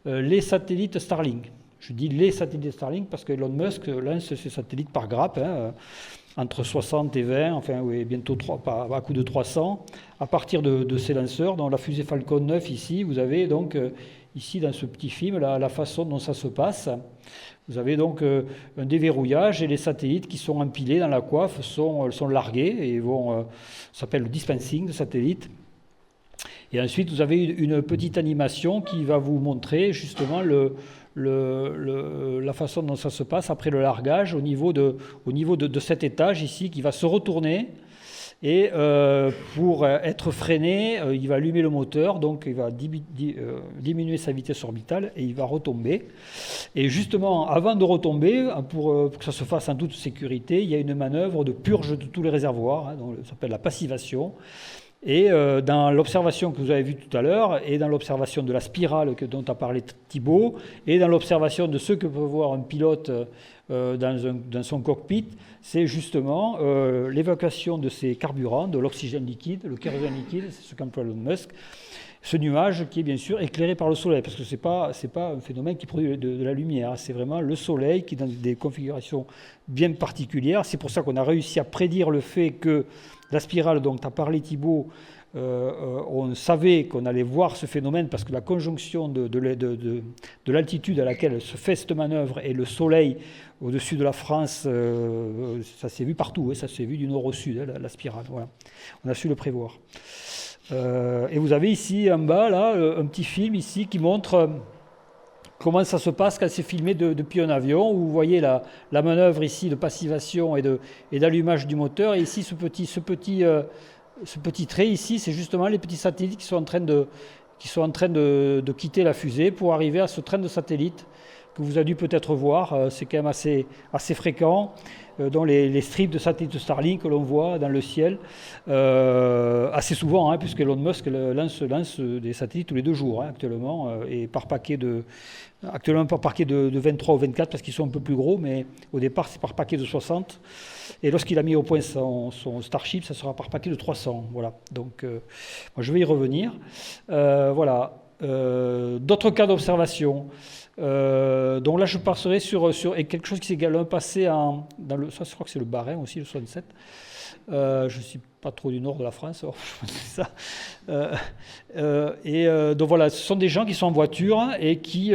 les satellites Starlink. Je dis les satellites Starlink parce que Elon Musk lance ses satellites par grappe, hein, entre 60 et 20, enfin oui, bientôt 3, à coup de 300, à partir de ces lanceurs. Dans la fusée Falcon 9 ici, vous avez donc ici dans ce petit film la façon dont ça se passe. Vous avez donc un déverrouillage et les satellites qui sont empilés dans la coiffe sont largués et ça s'appelle le dispensing de satellites. Et ensuite, vous avez une petite animation qui va vous montrer justement la façon dont ça se passe après le largage au niveau de cet étage ici qui va se retourner et pour être freiné, il va allumer le moteur, donc il va diminuer sa vitesse orbitale et il va retomber. Et justement, avant de retomber, pour que ça se fasse en toute sécurité, il y a une manœuvre de purge de tous les réservoirs, hein, ça s'appelle la passivation. Et dans l'observation que vous avez vue tout à l'heure, et dans l'observation de la spirale dont a parlé Thibault, et dans l'observation de ce que peut voir un pilote dans son cockpit, c'est justement l'évacuation de ces carburants, de l'oxygène liquide, le kérosène liquide, c'est ce qu'emploie Elon Musk, ce nuage qui est bien sûr éclairé par le soleil, parce que ce n'est pas un phénomène qui produit de la lumière, c'est vraiment le soleil qui est dans des configurations bien particulières. C'est pour ça qu'on a réussi à prédire le fait que la spirale dont a parlé Thibault, on savait qu'on allait voir ce phénomène parce que la conjonction de l'altitude à laquelle se fait cette manœuvre et le soleil au-dessus de la France, ça s'est vu partout, hein, ça s'est vu du nord au sud, hein, la spirale. Voilà. On a su le prévoir. Et vous avez ici en bas là, un petit film ici qui montre comment ça se passe quand c'est filmé depuis un avion, où vous voyez la manœuvre ici de passivation et d'allumage du moteur. Et ici, ce petit trait ici, c'est justement les petits satellites qui sont en train de quitter la fusée pour arriver à ce train de satellites que vous avez dû peut-être voir. C'est quand même assez fréquent, dans les strips de satellites Starlink que l'on voit dans le ciel, assez souvent, hein, puisque Elon Musk lance des satellites tous les 2 jours, hein, actuellement, et actuellement par paquet de 23 ou 24 parce qu'ils sont un peu plus gros, mais au départ c'est par paquet de 60. Et lorsqu'il a mis au point son Starship, ça sera par paquet de 300. Voilà. Donc, moi, je vais y revenir. Voilà. D'autres cas d'observation. Donc là, je passerai sur quelque chose qui s'est également passé ça, je crois que c'est le Bas-Rhin aussi, le 67. Je ne suis pas trop du nord de la France, c'est ça. Donc voilà, ce sont des gens qui sont en voiture et qui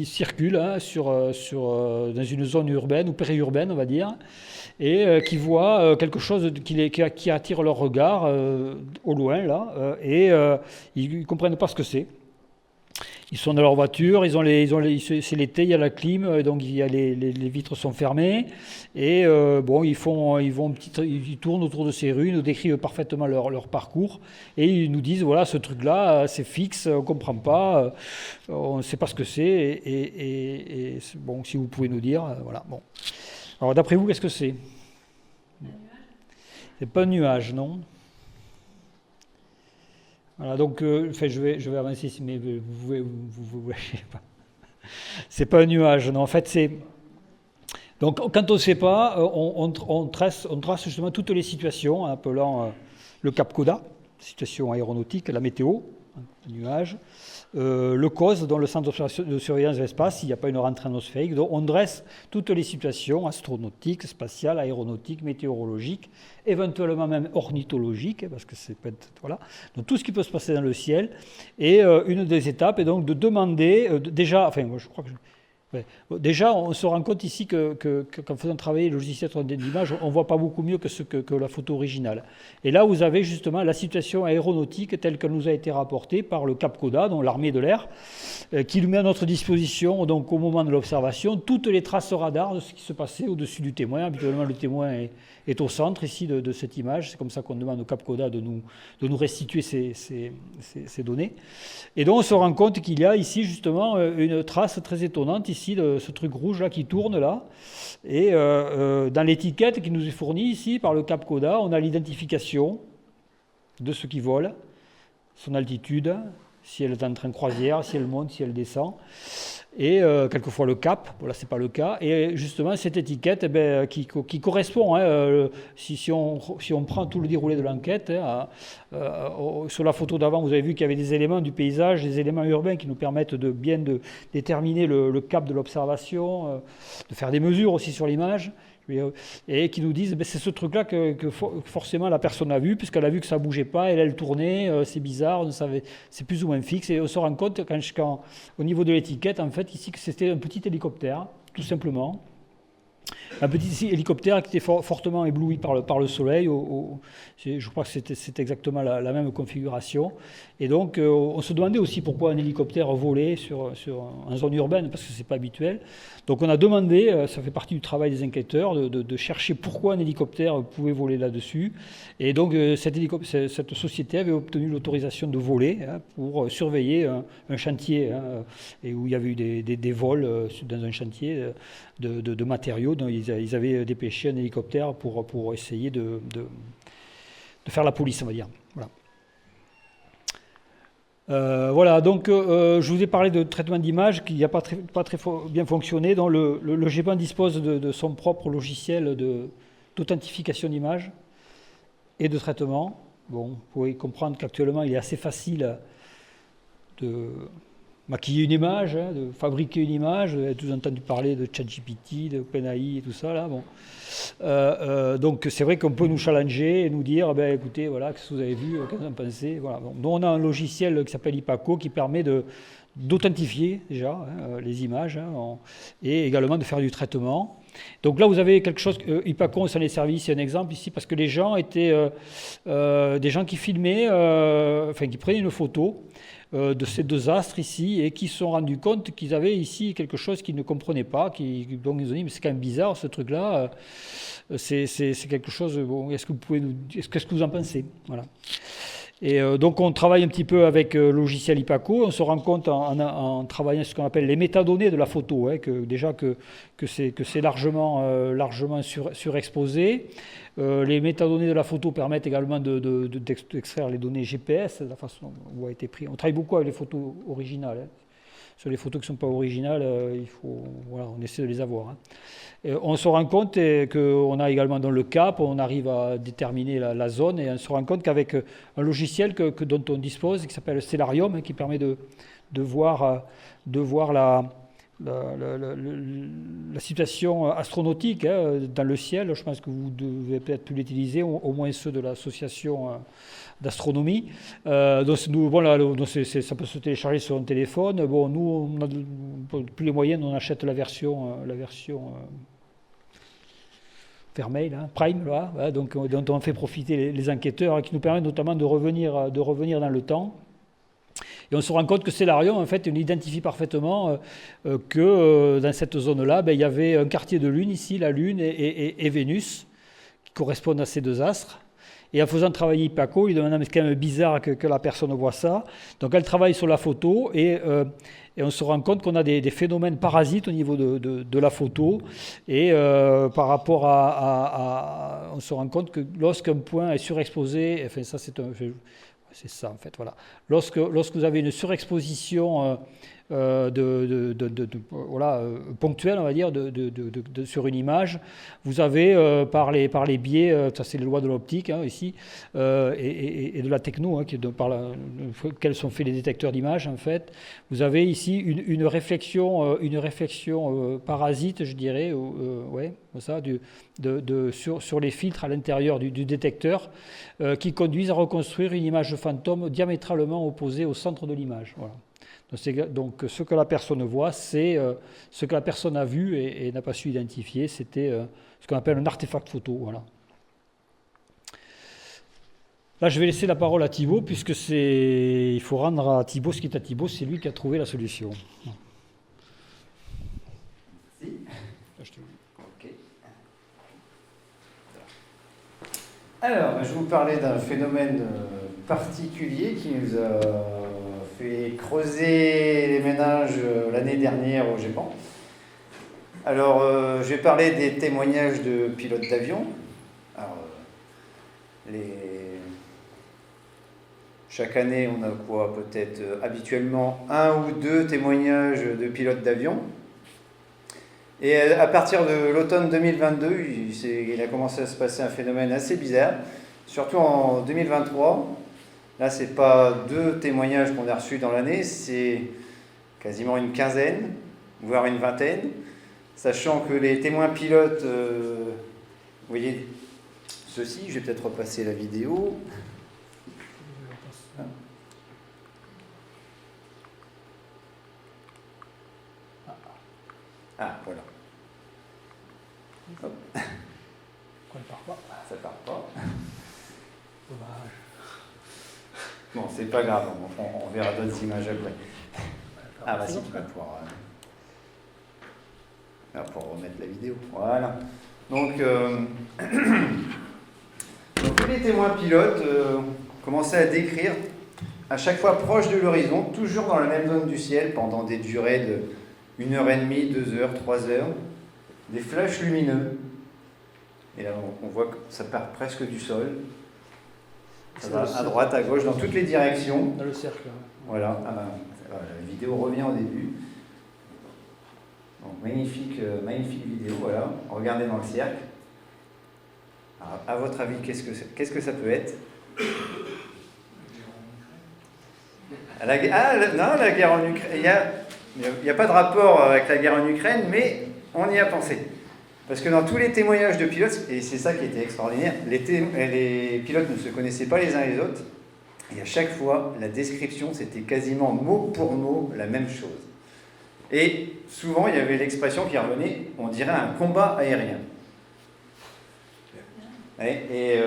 circulent, hein, dans une zone urbaine ou périurbaine, on va dire, et qui voient quelque chose qui attire leur regard au loin, là, et ils ne comprennent pas ce que c'est. Ils sont dans leur voiture, c'est l'été, il y a la clim, donc les vitres sont fermées. Et ils tournent autour de ces rues, ils nous décrivent parfaitement leur parcours. Et ils nous disent, voilà, ce truc-là, c'est fixe, on ne comprend pas, on ne sait pas ce que c'est. Et bon, si vous pouvez nous dire, voilà. Bon. Alors d'après vous, qu'est-ce que c'est ? C'est pas un nuage, non ? Voilà, donc je vais avancer ici, mais vous voyez pas. C'est pas un nuage, non. En fait, c'est. Donc, quand on ne sait pas, on trace justement toutes les situations en appelant le Cap Coda, situation aéronautique, la météo, un nuage, le COS, dans le centre de surveillance de l'espace, s'il n'y a pas une rentrée atmosphérique. Donc, on dresse toutes les situations astronautiques, spatiales, aéronautiques, météorologiques, éventuellement même ornithologiques, parce que c'est voilà. Donc, tout ce qui peut se passer dans le ciel. Et une des étapes est donc de demander, moi je crois que. Déjà, on se rend compte ici qu'en faisant travailler le logiciel 3D d'image, on ne voit pas beaucoup mieux que la photo originale. Et là, vous avez justement la situation aéronautique telle qu'elle nous a été rapportée par le Cap Coda, donc l'armée de l'air, qui nous met à notre disposition, donc au moment de l'observation, toutes les traces radar de ce qui se passait au-dessus du témoin. Habituellement, le témoin est au centre ici de cette image. C'est comme ça qu'on demande au Cap Coda de nous restituer ces données. Et donc, on se rend compte qu'il y a ici justement une trace très étonnante ici de ce truc rouge là qui tourne là, et dans l'étiquette qui nous est fournie ici par le Cap Coda, on a l'identification de ce qui vole, son altitude, si elle est en train de croisière, si elle monte, si elle descend. Et quelquefois le cap, bon là c'est pas le cas, et justement cette étiquette eh ben, qui correspond, hein, si on prend tout le déroulé de l'enquête, hein, sur la photo d'avant vous avez vu qu'il y avait des éléments du paysage, des éléments urbains qui nous permettent de bien déterminer le cap de l'observation, de faire des mesures aussi sur l'image, et qui nous disent ben, c'est ce truc là que forcément la personne a vu, puisqu'elle a vu que ça bougeait pas, elle tournait, c'est bizarre, c'est plus ou moins fixe, et on se rend compte quand au niveau de l'étiquette en fait ici que c'était un petit hélicoptère tout simplement, un petit hélicoptère qui était fortement ébloui par le soleil. Je crois que c'est exactement la même configuration. Et donc, on se demandait aussi pourquoi un hélicoptère volait en zone urbaine, parce que ce n'est pas habituel. Donc, on a demandé, ça fait partie du travail des enquêteurs, de chercher pourquoi un hélicoptère pouvait voler là-dessus. Et donc, cette société avait obtenu l'autorisation de voler hein, pour surveiller un chantier, hein, et où il y avait eu des vols dans un chantier de matériaux. Donc, ils avaient dépêché un hélicoptère pour essayer de faire la police, on va dire. Voilà, donc je vous ai parlé de traitement d'image qui n'a pas très bien fonctionné. Donc le GEPAN dispose de son propre logiciel d'authentification d'image et de traitement. Bon, vous pouvez comprendre qu'actuellement il est assez facile de maquiller une image, hein, de fabriquer une image. Vous avez tous entendu parler de ChatGPT, de OpenAI et tout ça là. Bon. Donc c'est vrai qu'on peut nous challenger et nous dire ben, écoutez, voilà, qu'est-ce que vous avez vu, qu'est-ce que vous en pensez, voilà. Bon, nous on a un logiciel qui s'appelle IPACO qui permet d'authentifier déjà hein, les images hein, et également de faire du traitement. Donc là vous avez quelque chose, IPACO on s'en est servi, c'est un exemple ici parce que les gens étaient des gens qui filmaient, qui prenaient une photo de ces deux astres ici et qui se sont rendus compte qu'ils avaient ici quelque chose qu'ils ne comprenaient pas, donc ils ont dit mais c'est quand même bizarre ce truc là, c'est quelque chose, bon, qu'est-ce que vous en pensez, voilà. Et donc on travaille un petit peu avec le logiciel IPACO, on se rend compte en travaillant ce qu'on appelle les métadonnées de la photo, hein, que c'est largement surexposé. Les métadonnées de la photo permettent également d'extraire les données GPS, de la façon où a été pris. On travaille beaucoup avec les photos originales. Hein. Sur les photos qui ne sont pas originales, on essaie de les avoir. Hein. On se rend compte qu'on a également dans le cap, on arrive à déterminer la zone et on se rend compte qu'avec un logiciel dont on dispose, qui s'appelle Stellarium, hein, qui permet de voir la situation astronautique hein, dans le ciel. Je pense que vous devez peut-être plus l'utiliser, au moins ceux de l'association d'astronomie. Donc ça peut se télécharger sur un téléphone. Bon, nous, on n'a plus les moyens, on achète la version Vermeil, hein, Prime, là, hein, donc dont on fait profiter les enquêteurs, hein, qui nous permettent notamment de revenir dans le temps. Et on se rend compte que Stellarium, en fait, on identifie parfaitement que dans cette zone-là, il y avait un quartier de Lune ici, la Lune et Vénus, qui correspondent à ces deux astres. Et en faisant travailler IPACO, il demande, mais c'est quand même bizarre que la personne voit ça. Donc elle travaille sur la photo et on se rend compte qu'on a des phénomènes parasites au niveau de la photo. Et par rapport on se rend compte que lorsqu'un point est surexposé, enfin ça c'est ça en fait, voilà. Lorsque vous avez une surexposition ponctuelle, on va dire, sur une image, vous avez par les biais, ça c'est les lois de l'optique hein, ici, et de la techno, hein, par laquelle sont faits les détecteurs d'images en fait, vous avez ici une réflexion parasite, je dirais, ça, sur les filtres à l'intérieur du détecteur, qui conduisent à reconstruire une image fantôme diamétralement opposée au centre de l'image. Voilà. Donc ce que la personne voit, c'est ce que la personne a vu et n'a pas su identifier. C'était ce qu'on appelle un artefact photo. Voilà. Là, je vais laisser la parole à Thibaut, puisque il faut rendre à Thibaut ce qui est à Thibaut, c'est lui qui a trouvé la solution. Merci. Ok. Alors, je vais vous parler d'un phénomène particulier qui nous a fait creuser les méninges l'année dernière au GEPAN. Alors, je vais parler des témoignages de pilotes d'avion. Alors, Chaque année, on a quoi? Peut-être habituellement 1 ou 2 témoignages de pilotes d'avion. Et à partir de l'automne 2022, il a commencé à se passer un phénomène assez bizarre, surtout en 2023. Là, ce n'est pas 2 témoignages qu'on a reçus dans l'année, c'est quasiment une quinzaine, voire une vingtaine, sachant que les témoins pilotes, vous voyez ceci, je vais peut-être repasser la vidéo. Ah, voilà. Hop. Quoi, ne part pas. Ça part pas. Dommage. Bon, c'est pas grave, on verra d'autres images après. Ah, bah si, tu vas pouvoir pour remettre la vidéo. Voilà. Donc, donc tous les témoins pilotes commençaient à décrire, à chaque fois proche de l'horizon, toujours dans la même zone du ciel, pendant des durées de 1h30, 2h, 3h, des flashs lumineux. Et là, on voit que ça part presque du sol. Ça va à droite, à gauche, dans toutes les directions. Dans le cercle. Voilà, la vidéo revient au début. Donc, magnifique vidéo, voilà. Regardez dans le cercle. Alors, à votre avis, qu'est-ce que ça peut être? Non, la guerre en Ukraine. Il n'y a pas de rapport avec la guerre en Ukraine, mais on y a pensé. Parce que dans tous les témoignages de pilotes, et c'est ça qui était extraordinaire, les pilotes ne se connaissaient pas les uns les autres, et à chaque fois, la description, c'était quasiment mot pour mot la même chose. Et souvent, il y avait l'expression qui revenait, on dirait un combat aérien. Et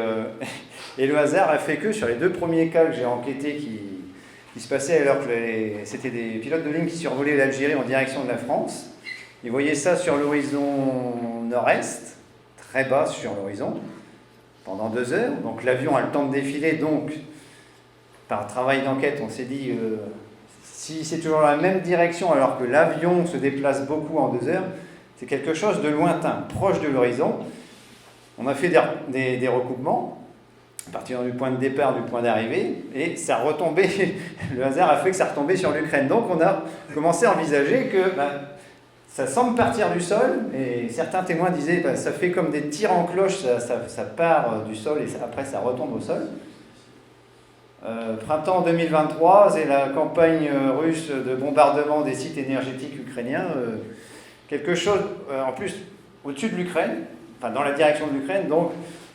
le hasard a fait que sur les 2 premiers cas que j'ai enquêtés qui se passaient alors que c'était des pilotes de ligne qui survolaient l'Algérie en direction de la France, ils voyaient ça sur l'horizon nord-est, très bas sur l'horizon, pendant 2 heures. Donc l'avion a le temps de défiler, donc par travail d'enquête, on s'est dit, si c'est toujours la même direction alors que l'avion se déplace beaucoup en 2 heures, c'est quelque chose de lointain, proche de l'horizon. On a fait des recoupements, à partir du point de départ, du point d'arrivée, et ça retombait, le hasard a fait que ça retombait sur l'Ukraine. Donc on a commencé à envisager que ça semble partir du sol, et certains témoins disaient ça fait comme des tirs en cloche, ça part du sol et après ça retombe au sol. Printemps 2023, c'est la campagne russe de bombardement des sites énergétiques ukrainiens. Quelque chose, en plus, au-dessus de l'Ukraine, enfin dans la direction de l'Ukraine, donc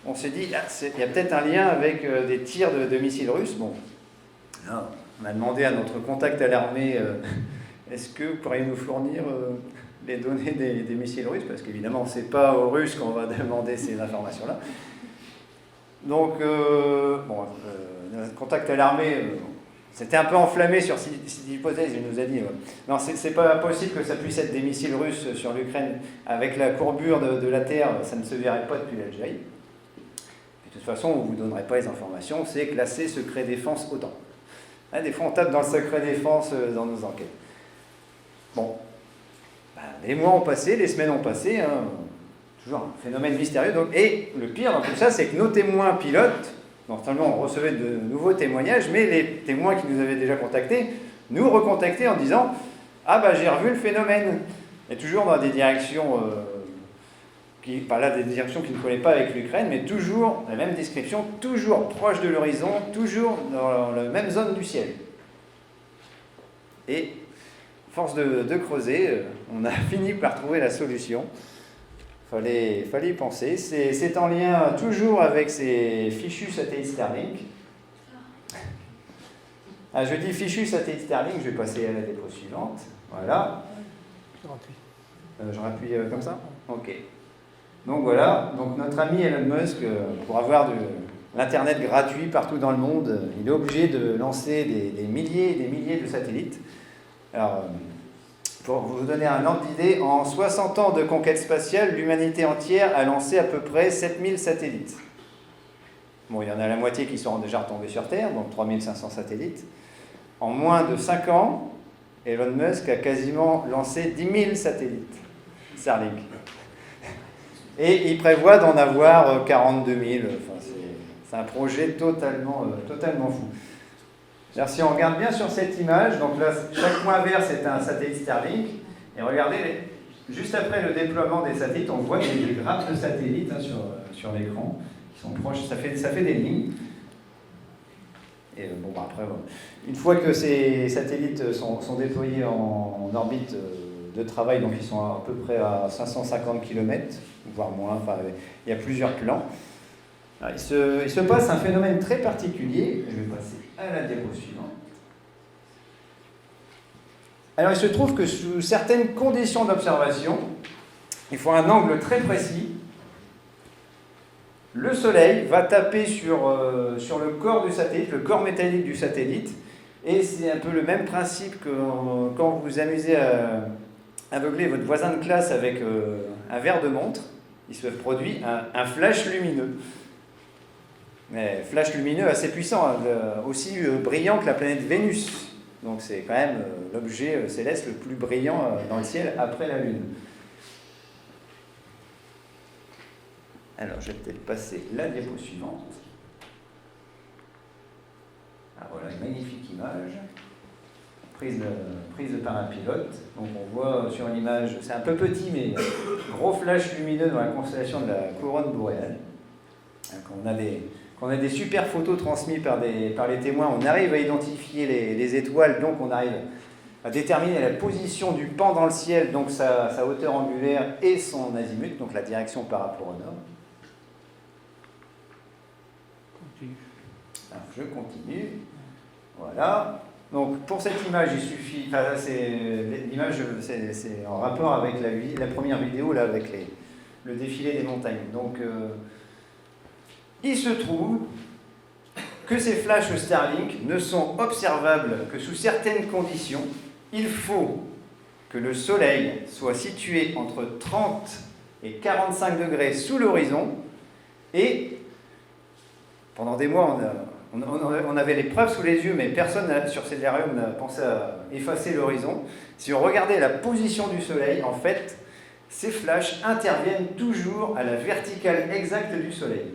on s'est dit, il y a peut-être un lien avec des tirs de missiles russes. Bon, alors, on a demandé à notre contact à l'armée, est-ce que vous pourriez nous fournir les données des missiles russes? Parce qu'évidemment, ce n'est pas aux Russes qu'on va demander ces informations-là. Donc, notre contact à l'armée s'était un peu enflammé sur cette hypothèse. Il nous a dit, non, c'est pas possible que ça puisse être des missiles russes sur l'Ukraine. Avec la courbure de la Terre, ça ne se verrait pas depuis l'Algérie. De toute façon, on ne vous donnerait pas les informations, c'est classé secret défense OTAN. Des fois, on tape dans le secret défense dans nos enquêtes. Bon, les mois ont passé, les semaines ont passé, toujours un phénomène mystérieux. Donc, et le pire dans tout ça, c'est que nos témoins pilotes, non seulement on recevait de nouveaux témoignages, mais les témoins qui nous avaient déjà contactés nous recontactaient en disant « Ah j'ai revu le phénomène ». Et toujours dans des directions... des directions qui ne collaient pas avec l'Ukraine, mais toujours la même description, toujours proche de l'horizon, toujours dans la même zone du ciel. Et, force de creuser, on a fini par trouver la solution. Fallait y penser. C'est en lien toujours avec ces fichus satellites Starlink. Je dis fichus satellites Starlink, je vais passer à la diapo suivante. Voilà. Je rappuie comme ça? Ok. Donc voilà, donc notre ami Elon Musk, pour avoir de l'Internet gratuit partout dans le monde, il est obligé de lancer des milliers et des milliers de satellites. Alors, pour vous donner un ordre d'idée, en 60 ans de conquête spatiale, l'humanité entière a lancé à peu près 7000 satellites. Bon, il y en a la moitié qui sont déjà retombés sur Terre, donc 3500 satellites. En moins de 5 ans, Elon Musk a quasiment lancé 10 000 satellites Starlink. Et il prévoit d'en avoir 42 000. Enfin, c'est un projet totalement fou. Alors, si on regarde bien sur cette image, donc là, chaque point vert, c'est un satellite Starlink. Et regardez, juste après le déploiement des satellites, on voit qu'il y a des grappes de satellites hein, sur l'écran qui sont proches. Ça fait des lignes. Et bon, bah, après, bon. Une fois que ces satellites sont déployés en orbite de travail, donc ils sont à peu près à 550 km, voire moins, enfin, il y a plusieurs plans. Alors, il se passe un phénomène très particulier. Je vais passer à la diapo suivante. Alors, il se trouve que sous certaines conditions d'observation, il faut un angle très précis. Le Soleil va taper sur le corps du satellite, le corps métallique du satellite, et c'est un peu le même principe que quand vous vous amusez à aveugler votre voisin de classe avec un verre de montre, il se produit un flash lumineux. Mais flash lumineux assez puissant, hein, aussi brillant que la planète Vénus. Donc c'est quand même l'objet céleste le plus brillant dans le ciel après la Lune. Alors je vais peut-être passer la diapo suivante. Ah voilà, une magnifique image. Prise de par un pilote. Donc on voit sur l'image, c'est un peu petit, mais gros flash lumineux dans la constellation de la couronne boréale. Quand on a des super photos transmises par les témoins, on arrive à identifier les étoiles, donc on arrive à déterminer la position du pan dans le ciel, donc sa hauteur angulaire et son azimut, donc la direction par rapport au nord. Alors, je continue. Voilà. Donc pour cette image, il suffit. Enfin, l'image, c'est en rapport avec la première vidéo là, avec le défilé des montagnes. Donc il se trouve que ces flashs Starlink ne sont observables que sous certaines conditions. Il faut que le Soleil soit situé entre 30 et 45 degrés sous l'horizon. Et pendant des mois, on avait les preuves sous les yeux, mais personne sur Célérium n'a pensé à effacer l'horizon. Si on regardait la position du Soleil, en fait, ces flashs interviennent toujours à la verticale exacte du Soleil.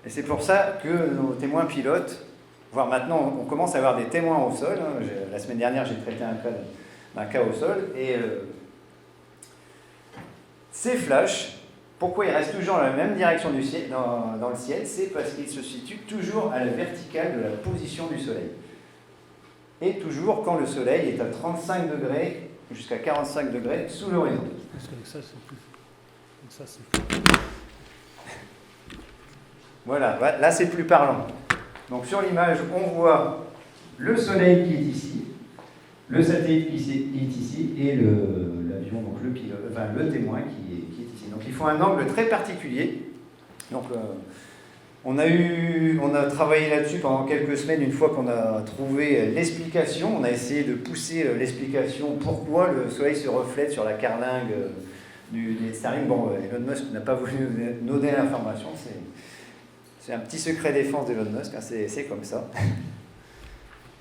Et c'est pour ça que nos témoins pilotes, voire maintenant on commence à avoir des témoins au sol. Hein. La semaine dernière, j'ai traité un cas au sol. Et ces flashs, pourquoi ils restent toujours dans la même direction du ciel, dans le ciel? C'est parce qu'ils se situent toujours à la verticale de la position du Soleil. Et toujours quand le Soleil est à 35 degrés jusqu'à 45 degrés sous l'horizon. Parce qu'avec ça, c'est plus. Voilà, là c'est plus parlant. Donc sur l'image, on voit le Soleil qui est ici, le satellite qui est ici, et l'avion, donc le pilote, enfin le témoin qui est ici. Donc il faut un angle très particulier. Donc on a travaillé là-dessus pendant quelques semaines. Une fois qu'on a trouvé l'explication, on a essayé de pousser l'explication pourquoi le Soleil se reflète sur la carlingue du Starlink. Bon, Elon Musk n'a pas voulu nous donner l'information. C'est un petit secret défense d'Elon Musk, hein, c'est comme ça.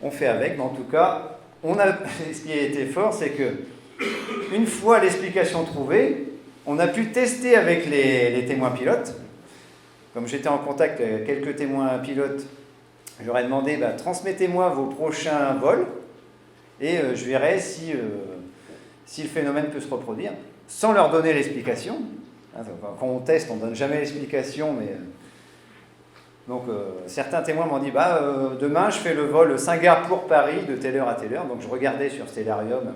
On fait avec, mais en tout cas, ce qui a été fort, c'est que une fois l'explication trouvée, on a pu tester avec les témoins pilotes. Comme j'étais en contact avec quelques témoins pilotes, je leur ai demandé, transmettez-moi vos prochains vols, et je verrai si le phénomène peut se reproduire, sans leur donner l'explication. Quand on teste, on ne donne jamais l'explication, mais... Donc certains témoins m'ont dit, demain je fais le vol Singapour-Paris de telle heure à telle heure. Donc je regardais sur Stellarium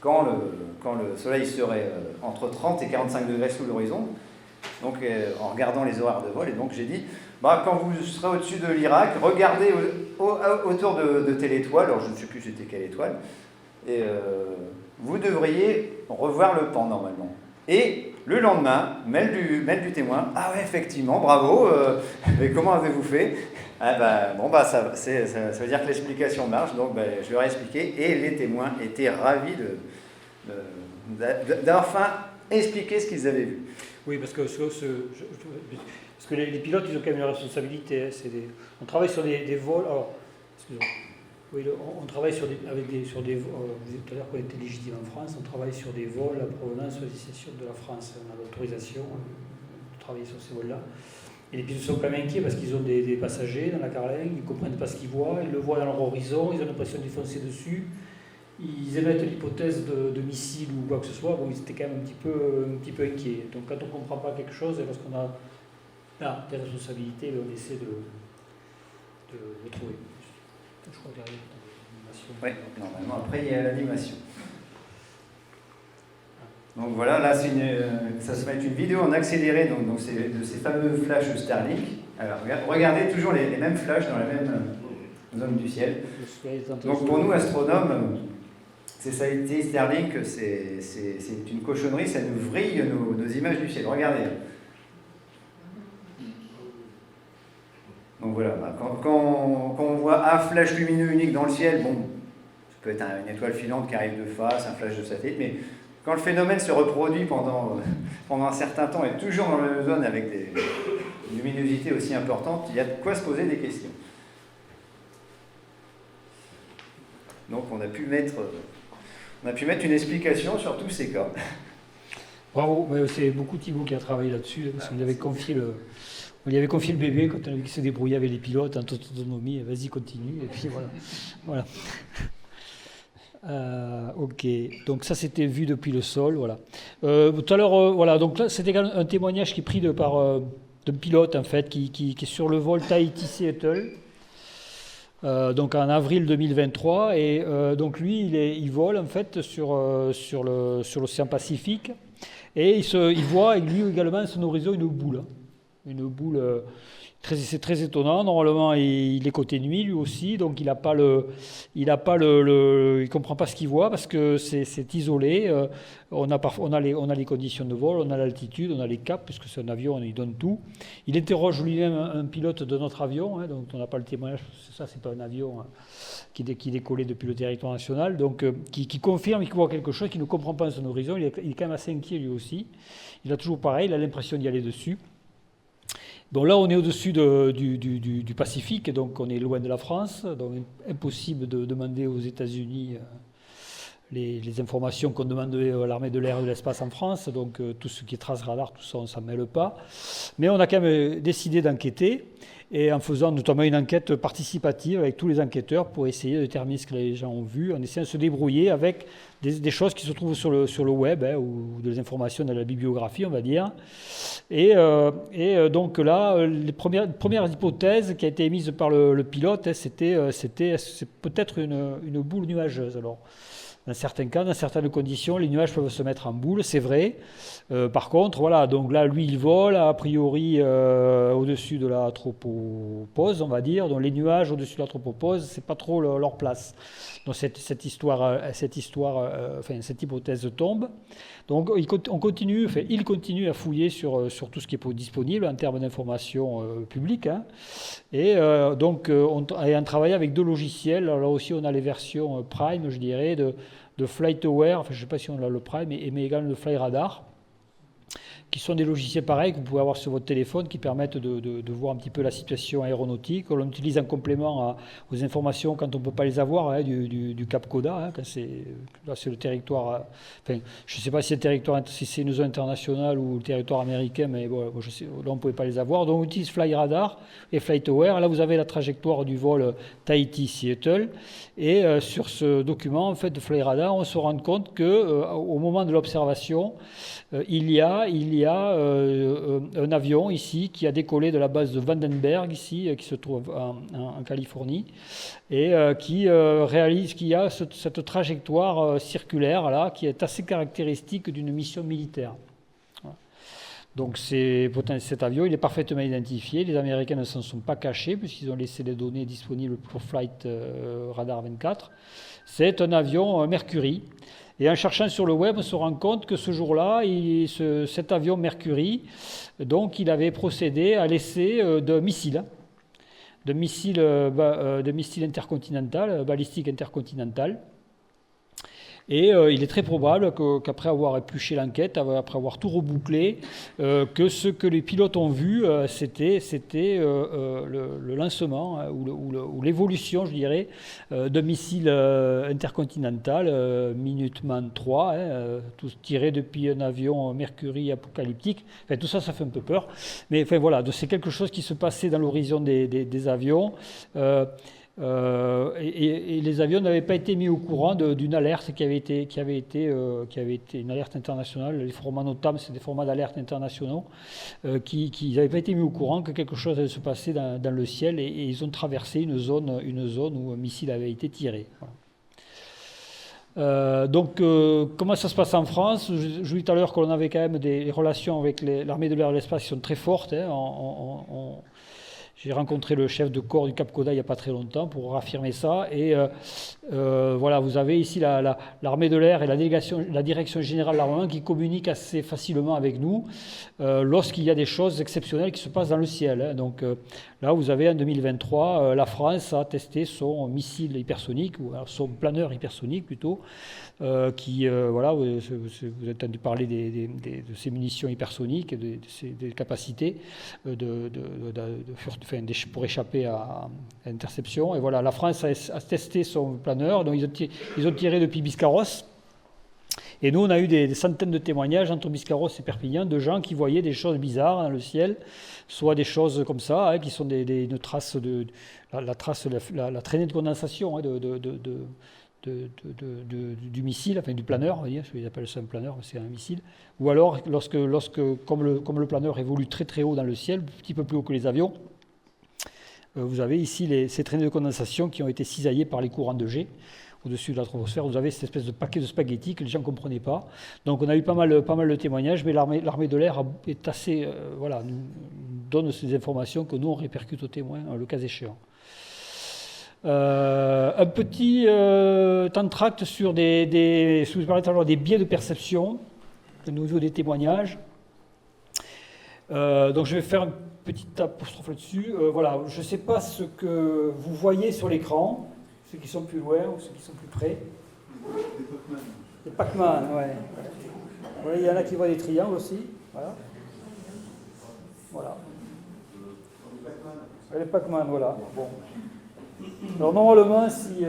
quand le Soleil serait entre 30 et 45 degrés sous l'horizon, donc en regardant les horaires de vol. Et donc j'ai dit, quand vous serez au-dessus de l'Irak, regardez autour de telle étoile, alors je ne sais plus c'était quelle étoile, et vous devriez revoir le pan normalement. Et le lendemain, mail du témoin, ah ouais, effectivement, bravo, mais comment avez-vous fait? Ça veut dire que l'explication marche, donc je leur ai expliqué, et les témoins étaient ravis d'avoir enfin expliqué ce qu'ils avaient vu. Oui, parce que les pilotes, ils ont quand même une responsabilité. On travaille sur des vols. Alors, excusez-moi. Oui, on travaille sur des vols. Vous disiez tout à l'heure qu'on était légitime en France. On travaille sur des vols à provenance ou à destination de la France. On a l'autorisation de travailler sur ces vols-là. Et les pilotes sont quand même inquiets parce qu'ils ont des passagers dans la carlingue, ils ne comprennent pas ce qu'ils voient, ils le voient dans leur horizon, ils ont l'impression d'y foncer dessus. Ils émettent l'hypothèse de missiles ou quoi que ce soit, bon, ils étaient quand même un petit peu inquiets. Donc quand on ne comprend pas quelque chose, et lorsqu'on a des responsabilités, on essaie de trouver. Je crois qu'il y a l'animation. Oui, normalement, après il y a l'animation. Donc voilà, là ça se met une vidéo en accéléré, donc c'est de ces fameux flashs Starlink. Alors regardez toujours les mêmes flashs dans la même zone du ciel. Donc pour nous astronomes, ces satellites Starlink, c'est une cochonnerie, ça nous vrille nos images du ciel. Regardez. Donc voilà, quand on voit un flash lumineux unique dans le ciel, bon, ça peut être une étoile filante qui arrive de face, un flash de satellite, mais quand le phénomène se reproduit pendant un certain temps et toujours dans la même zone avec des luminosités aussi importantes, il y a de quoi se poser des questions. Donc on a pu mettre une explication sur tous ces cas. Bravo, c'est beaucoup Thibaut qui a travaillé là-dessus, parce qu'on lui avait confié le bébé quand on a vu qu'il se débrouillait avec les pilotes en toute autonomie, vas-y continue, et puis voilà. Ok, donc ça c'était vu depuis le sol, voilà. Tout à l'heure, voilà, donc là c'était un témoignage qui est pris d'un pilote en fait, qui est sur le vol Tahiti-Seattle, donc en avril 2023, et donc lui il vole en fait sur l'océan Pacifique, et il voit lui également à son horizon une boule. C'est très étonnant. Normalement, il est côté nuit lui aussi, donc il comprend pas ce qu'il voit parce que c'est isolé. On a les conditions de vol, on a l'altitude, on a les caps puisque c'est un avion, il donne tout. Il interroge lui-même un pilote de notre avion, donc on n'a pas le témoignage. Ça, c'est pas un avion qui décollait depuis le territoire national, donc qui confirme qu'il voit quelque chose qu'il ne comprend pas à son horizon. Il est quand même assez inquiet lui aussi. Il a toujours pareil, il a l'impression d'y aller dessus. Bon, là, on est au-dessus du Pacifique, donc on est loin de la France, donc impossible de demander aux États-Unis les informations qu'on demande à l'armée de l'air et de l'espace en France, donc tout ce qui est trace radar, tout ça, on ne s'en mêle pas. Mais on a quand même décidé d'enquêter, et en faisant notamment une enquête participative avec tous les enquêteurs pour essayer de déterminer ce que les gens ont vu, en essayant de se débrouiller avec des choses qui se trouvent sur le web, ou des informations dans la bibliographie, on va dire. Et donc là, les premières hypothèses qui a été émises par le pilote, c'est peut-être une boule nuageuse. Alors, dans certains cas, dans certaines conditions, les nuages peuvent se mettre en boule, c'est vrai. Par contre, voilà, donc là, lui, il vole a priori au-dessus de la tropopause, on va dire. Donc les nuages au-dessus de la tropopause, c'est pas trop leur place. Donc cette hypothèse tombe. Donc il continue à fouiller sur tout ce qui est disponible en termes d'informations publiques. Et donc on travaille avec deux logiciels. Alors là aussi, on a les versions Prime, je dirais, de FlightAware, enfin je ne sais pas si on a le Prime, mais également de FlyRadar, qui sont des logiciels pareils que vous pouvez avoir sur votre téléphone qui permettent de voir un petit peu la situation aéronautique. On l'utilise en complément aux informations quand on ne peut pas les avoir, du Cap Coda, quand c'est le territoire. Enfin, je ne sais pas si c'est une zone internationale ou le territoire américain, mais bon, là on ne pouvait pas les avoir. Donc on utilise FlyRadar et FlightAware. Là vous avez la trajectoire du vol Tahiti-Seattle. Et sur ce document en fait, de FlyRadar, on se rend compte qu'au moment de l'observation, il y a un avion ici qui a décollé de la base de Vandenberg ici, qui se trouve en Californie, et qui a cette trajectoire circulaire là, qui est assez caractéristique d'une mission militaire. Voilà. Donc cet avion, il est parfaitement identifié. Les Américains ne s'en sont pas cachés puisqu'ils ont laissé les données disponibles pour Flight Radar 24. C'est un avion Mercury. Et en cherchant sur le web, on se rend compte que ce jour-là, cet avion Mercury, donc, il avait procédé à l'essai d'un missile, de missile intercontinental, balistique intercontinental. Et il est très probable qu'après avoir épluché l'enquête, après avoir tout rebouclé, que ce que les pilotes ont vu, c'était le lancement ou l'évolution, je dirais, d'un missile intercontinental, Minuteman III, tout tiré depuis un avion Mercury apocalyptique. Enfin, tout ça, ça fait un peu peur. Mais enfin, voilà, c'est quelque chose qui se passait dans l'horizon des avions. Et les avions n'avaient pas été mis au courant d'une alerte qui avait été une alerte internationale. Les formats NOTAM, c'est des formats d'alerte internationaux qui n'avaient pas été mis au courant que quelque chose allait se passer dans le ciel et ils ont traversé une zone où un missile avait été tiré. Voilà. Donc, comment ça se passe en France? Je vous dis tout à l'heure qu'on avait quand même des relations avec l'armée de l'air et de l'espace qui sont très fortes. J'ai rencontré le chef de corps du Cap Coda il n'y a pas très longtemps pour affirmer ça. Et voilà, vous avez ici l'armée de l'air et la direction générale de l'armement qui communiquent assez facilement avec nous lorsqu'il y a des choses exceptionnelles qui se passent dans le ciel. Donc là, vous avez en 2023, la France a testé son missile hypersonique, ou alors son planeur hypersonique plutôt, voilà, vous avez entendu parler de ces munitions hypersoniques, des capacités pour échapper à l'interception. Et voilà, la France a testé son planeur, donc ils ont tiré depuis Biscarrosse. Et nous, on a eu des centaines de témoignages entre Biscarrosse et Perpignan de gens qui voyaient des choses bizarres dans le ciel, soit des choses comme ça, qui sont une trace la traînée de condensation du missile, enfin du planeur, on va dire, ils appellent ça un planeur, c'est un missile. Ou alors, comme le planeur évolue très très haut dans le ciel, un petit peu plus haut que les avions, vous avez ici ces traînées de condensation qui ont été cisaillées par les courants de jet au-dessus de la troposphère. Vous avez cette espèce de paquet de spaghettis que les gens ne comprenaient pas. Donc on a eu pas mal de témoignages, mais l'armée de l'air est assez, nous donne ces informations que nous on répercute aux témoins, le cas échéant. Un petit entracte sur si vous parlez tout à l'heure des biais de perception, au niveau des témoignages. Donc je vais faire une petite apostrophe là-dessus. Voilà, je ne sais pas ce que vous voyez sur l'écran, ceux qui sont plus loin ou ceux qui sont plus près. Des Pac-Man, ouais. Ouais, il y en a qui voient des triangles aussi. Voilà. Les Pac-Man, voilà. Bon. Alors normalement, si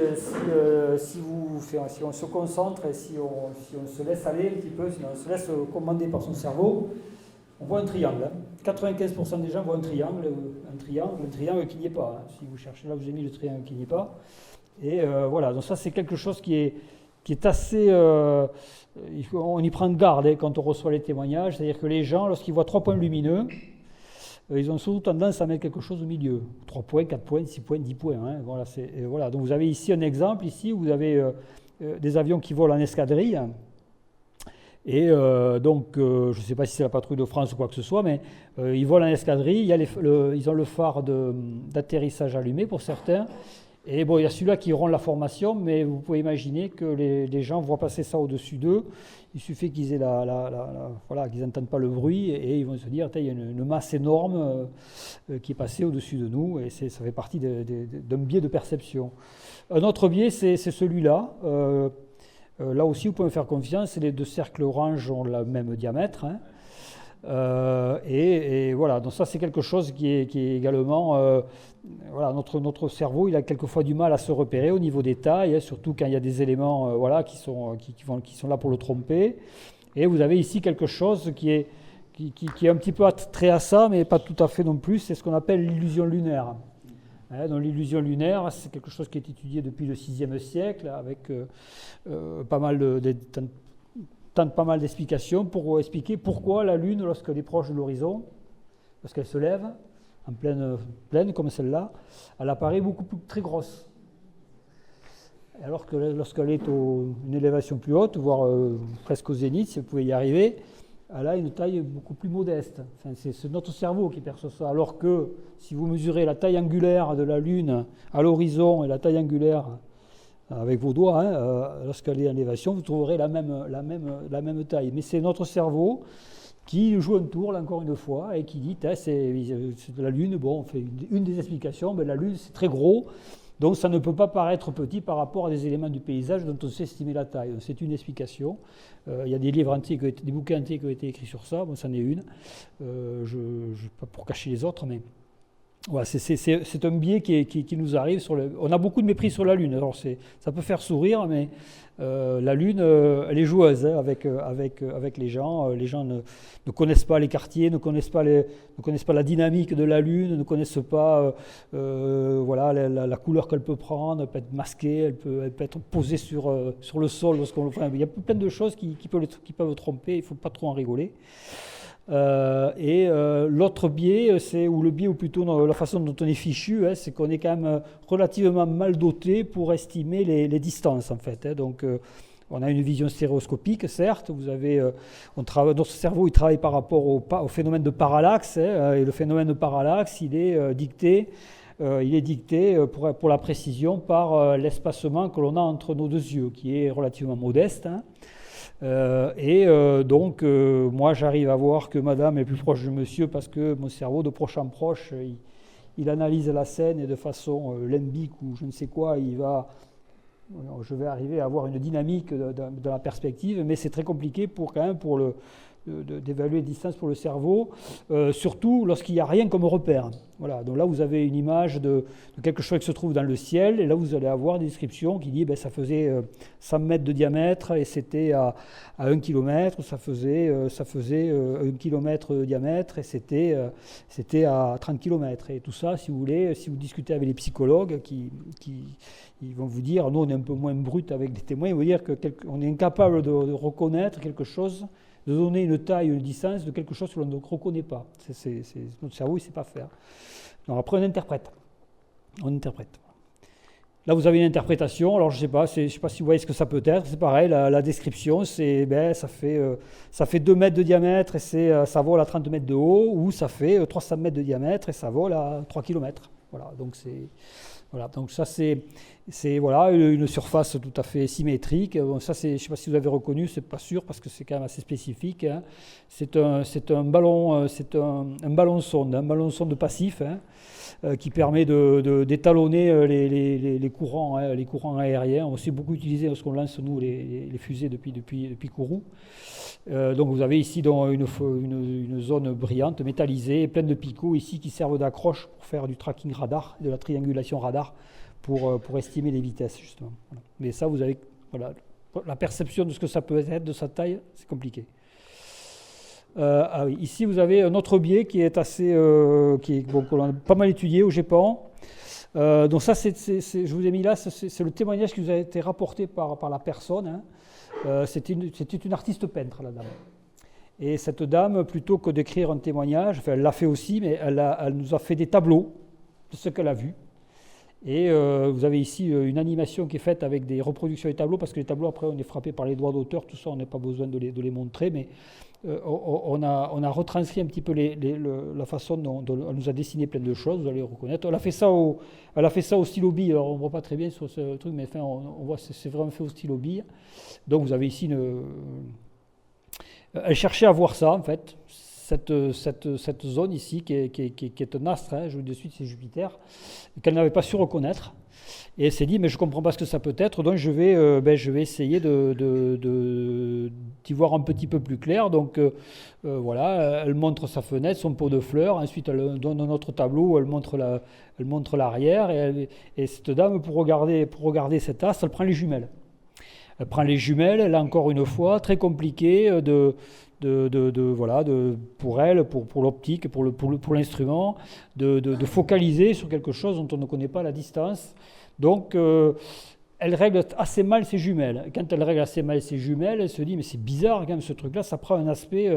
on se concentre et si on se laisse aller un petit peu, si on se laisse commander par son cerveau, on voit un triangle. 95% des gens voient un triangle qui n'y est pas. Si vous cherchez là, vous avez mis le triangle qui n'y est pas. Et voilà, donc ça c'est quelque chose qui est assez... on y prend garde quand on reçoit les témoignages, c'est-à-dire que les gens, lorsqu'ils voient 3 points lumineux, ils ont surtout tendance à mettre quelque chose au milieu. 3 points, 4 points, 6 points, 10 points. Voilà. Donc vous avez ici un exemple, ici où vous avez des avions qui volent en escadrille. Et donc, je ne sais pas si c'est la patrouille de France ou quoi que ce soit, mais ils volent en escadrille, ils ont le phare d'atterrissage allumé pour certains. Et bon, il y a celui-là qui rend la formation, mais vous pouvez imaginer que les gens voient passer ça au-dessus d'eux. Il suffit qu'ils aient qu'ils n'entendent pas le bruit et ils vont se dire, il y a une masse énorme qui est passée au-dessus de nous, et ça fait partie d'un biais de perception. Un autre biais, c'est celui-là. Là aussi, vous pouvez me faire confiance, les 2 cercles orange ont le même diamètre. Et voilà, donc ça c'est quelque chose qui est également... notre cerveau, il a quelquefois du mal à se repérer au niveau des tailles, surtout quand il y a des éléments qui sont là pour le tromper. Et vous avez ici quelque chose qui est un petit peu attrait à ça, mais pas tout à fait non plus, c'est ce qu'on appelle l'illusion lunaire. Donc l'illusion lunaire, c'est quelque chose qui est étudié depuis le 6e siècle, avec pas mal d'explications pour expliquer pourquoi la Lune, lorsqu'elle est proche de l'horizon, lorsqu'elle se lève, en pleine comme celle-là, elle apparaît beaucoup plus très grosse. Alors que lorsqu'elle est une élévation plus haute, voire presque au zénith, si vous pouvez y arriver, elle a une taille beaucoup plus modeste. Enfin, c'est notre cerveau qui perçoit ça. Alors que si vous mesurez la taille angulaire de la Lune à l'horizon et la taille angulaire avec vos doigts, lorsqu'elle est en élévation, vous trouverez la même taille. Mais c'est notre cerveau qui joue un tour, là encore une fois, et qui dit c'est la Lune. Bon, on fait une des explications, mais la Lune c'est très gros, Donc ça ne peut pas paraître petit par rapport à des éléments du paysage dont on sait estimer la taille. C'est une explication. Il y a des livres entiers, des bouquins entiers qui ont été écrits sur ça. Bon, c'en est une. Pas pour cacher les autres, mais voilà, c'est un biais qui nous arrive. On a beaucoup de mépris sur la Lune. Alors ça peut faire sourire, mais la Lune, elle est joueuse hein, avec les gens. Les gens ne connaissent pas les quartiers, ne connaissent pas la dynamique de la Lune, ne connaissent pas voilà, la couleur qu'elle peut prendre. Elle peut être masquée, elle peut être posée sur le sol. Enfin, il y a plein de choses qui peuvent tromper. Il ne faut pas trop en rigoler. L'autre biais, ou plutôt la façon dont on est fichu, hein, c'est qu'on est quand même relativement mal doté pour estimer les distances en fait. Hein. Donc, on a une vision stéréoscopique, certes. Notre cerveau, il travaille par rapport au phénomène de parallaxe, hein, et le phénomène de parallaxe, il est dicté pour la précision par l'espacement que l'on a entre nos deux yeux, qui est relativement modeste. Hein. Donc, moi, j'arrive à voir que madame est plus proche de monsieur parce que mon cerveau, de proche en proche, il analyse la scène et de façon limbique ou je ne sais quoi, je vais arriver à avoir une dynamique de la perspective, mais c'est très compliqué d'évaluer les distances pour le cerveau, surtout lorsqu'il n'y a rien comme repère. Voilà. Donc là, vous avez une image de quelque chose qui se trouve dans le ciel, et là, vous allez avoir des descriptions qui disent ça faisait 100 mètres de diamètre, et c'était à 1 km, ça faisait 1 km de diamètre, et c'était à 30 km. Et tout ça, si vous voulez, si vous discutez avec les psychologues, ils vont vous dire, nous, on est un peu moins brut avec des témoins, ils vont dire qu'on est incapable de reconnaître quelque chose, de donner une taille, une distance de quelque chose que l'on ne reconnaît pas. Notre cerveau, il ne sait pas faire. Donc après, on interprète. Là, vous avez une interprétation. Alors, je ne sais pas si vous voyez ce que ça peut être. C'est pareil, la description, ça fait 2 mètres de diamètre et ça vole à 30 mètres de haut, ou ça fait 300 mètres de diamètre et ça vole à 3 km. Voilà, donc donc ça, c'est voilà, une surface tout à fait symétrique. Bon, ça, je ne sais pas si vous avez reconnu, c'est pas sûr parce que c'est quand même assez spécifique. Hein. C'est un ballon sonde passif hein, qui permet d'étalonner les courants aériens. On sait beaucoup utiliser lorsqu'on lance nous les fusées depuis Kourou. Donc vous avez ici une zone brillante, métallisée, pleine de picots ici qui servent d'accroche pour faire du tracking radar, de la triangulation radar pour estimer les vitesses justement. Voilà. Mais ça, vous avez la perception de ce que ça peut être, de sa taille, c'est compliqué. Oui. Ici, vous avez un autre biais qui est qu'on a pas mal étudié au GEPAN. Donc ça, je vous ai mis là, c'est le témoignage qui vous a été rapporté par la personne. Hein. C'était une artiste peintre, la dame. Et cette dame, plutôt que d'écrire un témoignage, elle l'a fait aussi, mais elle nous a fait des tableaux de ce qu'elle a vu. Et vous avez ici une animation qui est faite avec des reproductions des tableaux, parce que les tableaux, après, on est frappé par les droits d'auteur, tout ça, on n'a pas besoin de les montrer, mais on a retranscrit un petit peu la façon dont elle nous a dessiné plein de choses, vous allez le reconnaître. Elle a fait ça au stylo bille, alors on ne voit pas très bien sur ce truc, mais enfin, on voit c'est vraiment fait au stylo bille. Donc vous avez ici elle cherchait à voir ça, en fait, cette zone ici, qui est un astre, hein, je vous dis de suite, c'est Jupiter, qu'elle n'avait pas su reconnaître. Et elle s'est dit, mais je ne comprends pas ce que ça peut être, donc je vais essayer d'y voir un petit peu plus clair. Donc voilà, elle montre sa fenêtre, son pot de fleurs, ensuite elle donne un autre tableau où elle montre l'arrière, et cette dame, pour regarder cet astre, elle prend les jumelles. Elle prend les jumelles, là encore une fois, très compliqué pour elle, pour l'optique, pour l'instrument, de focaliser sur quelque chose dont on ne connaît pas la distance. Donc, elle règle assez mal ses jumelles. Quand elle règle assez mal ses jumelles, elle se dit, mais c'est bizarre quand même ce truc-là, ça prend un aspect,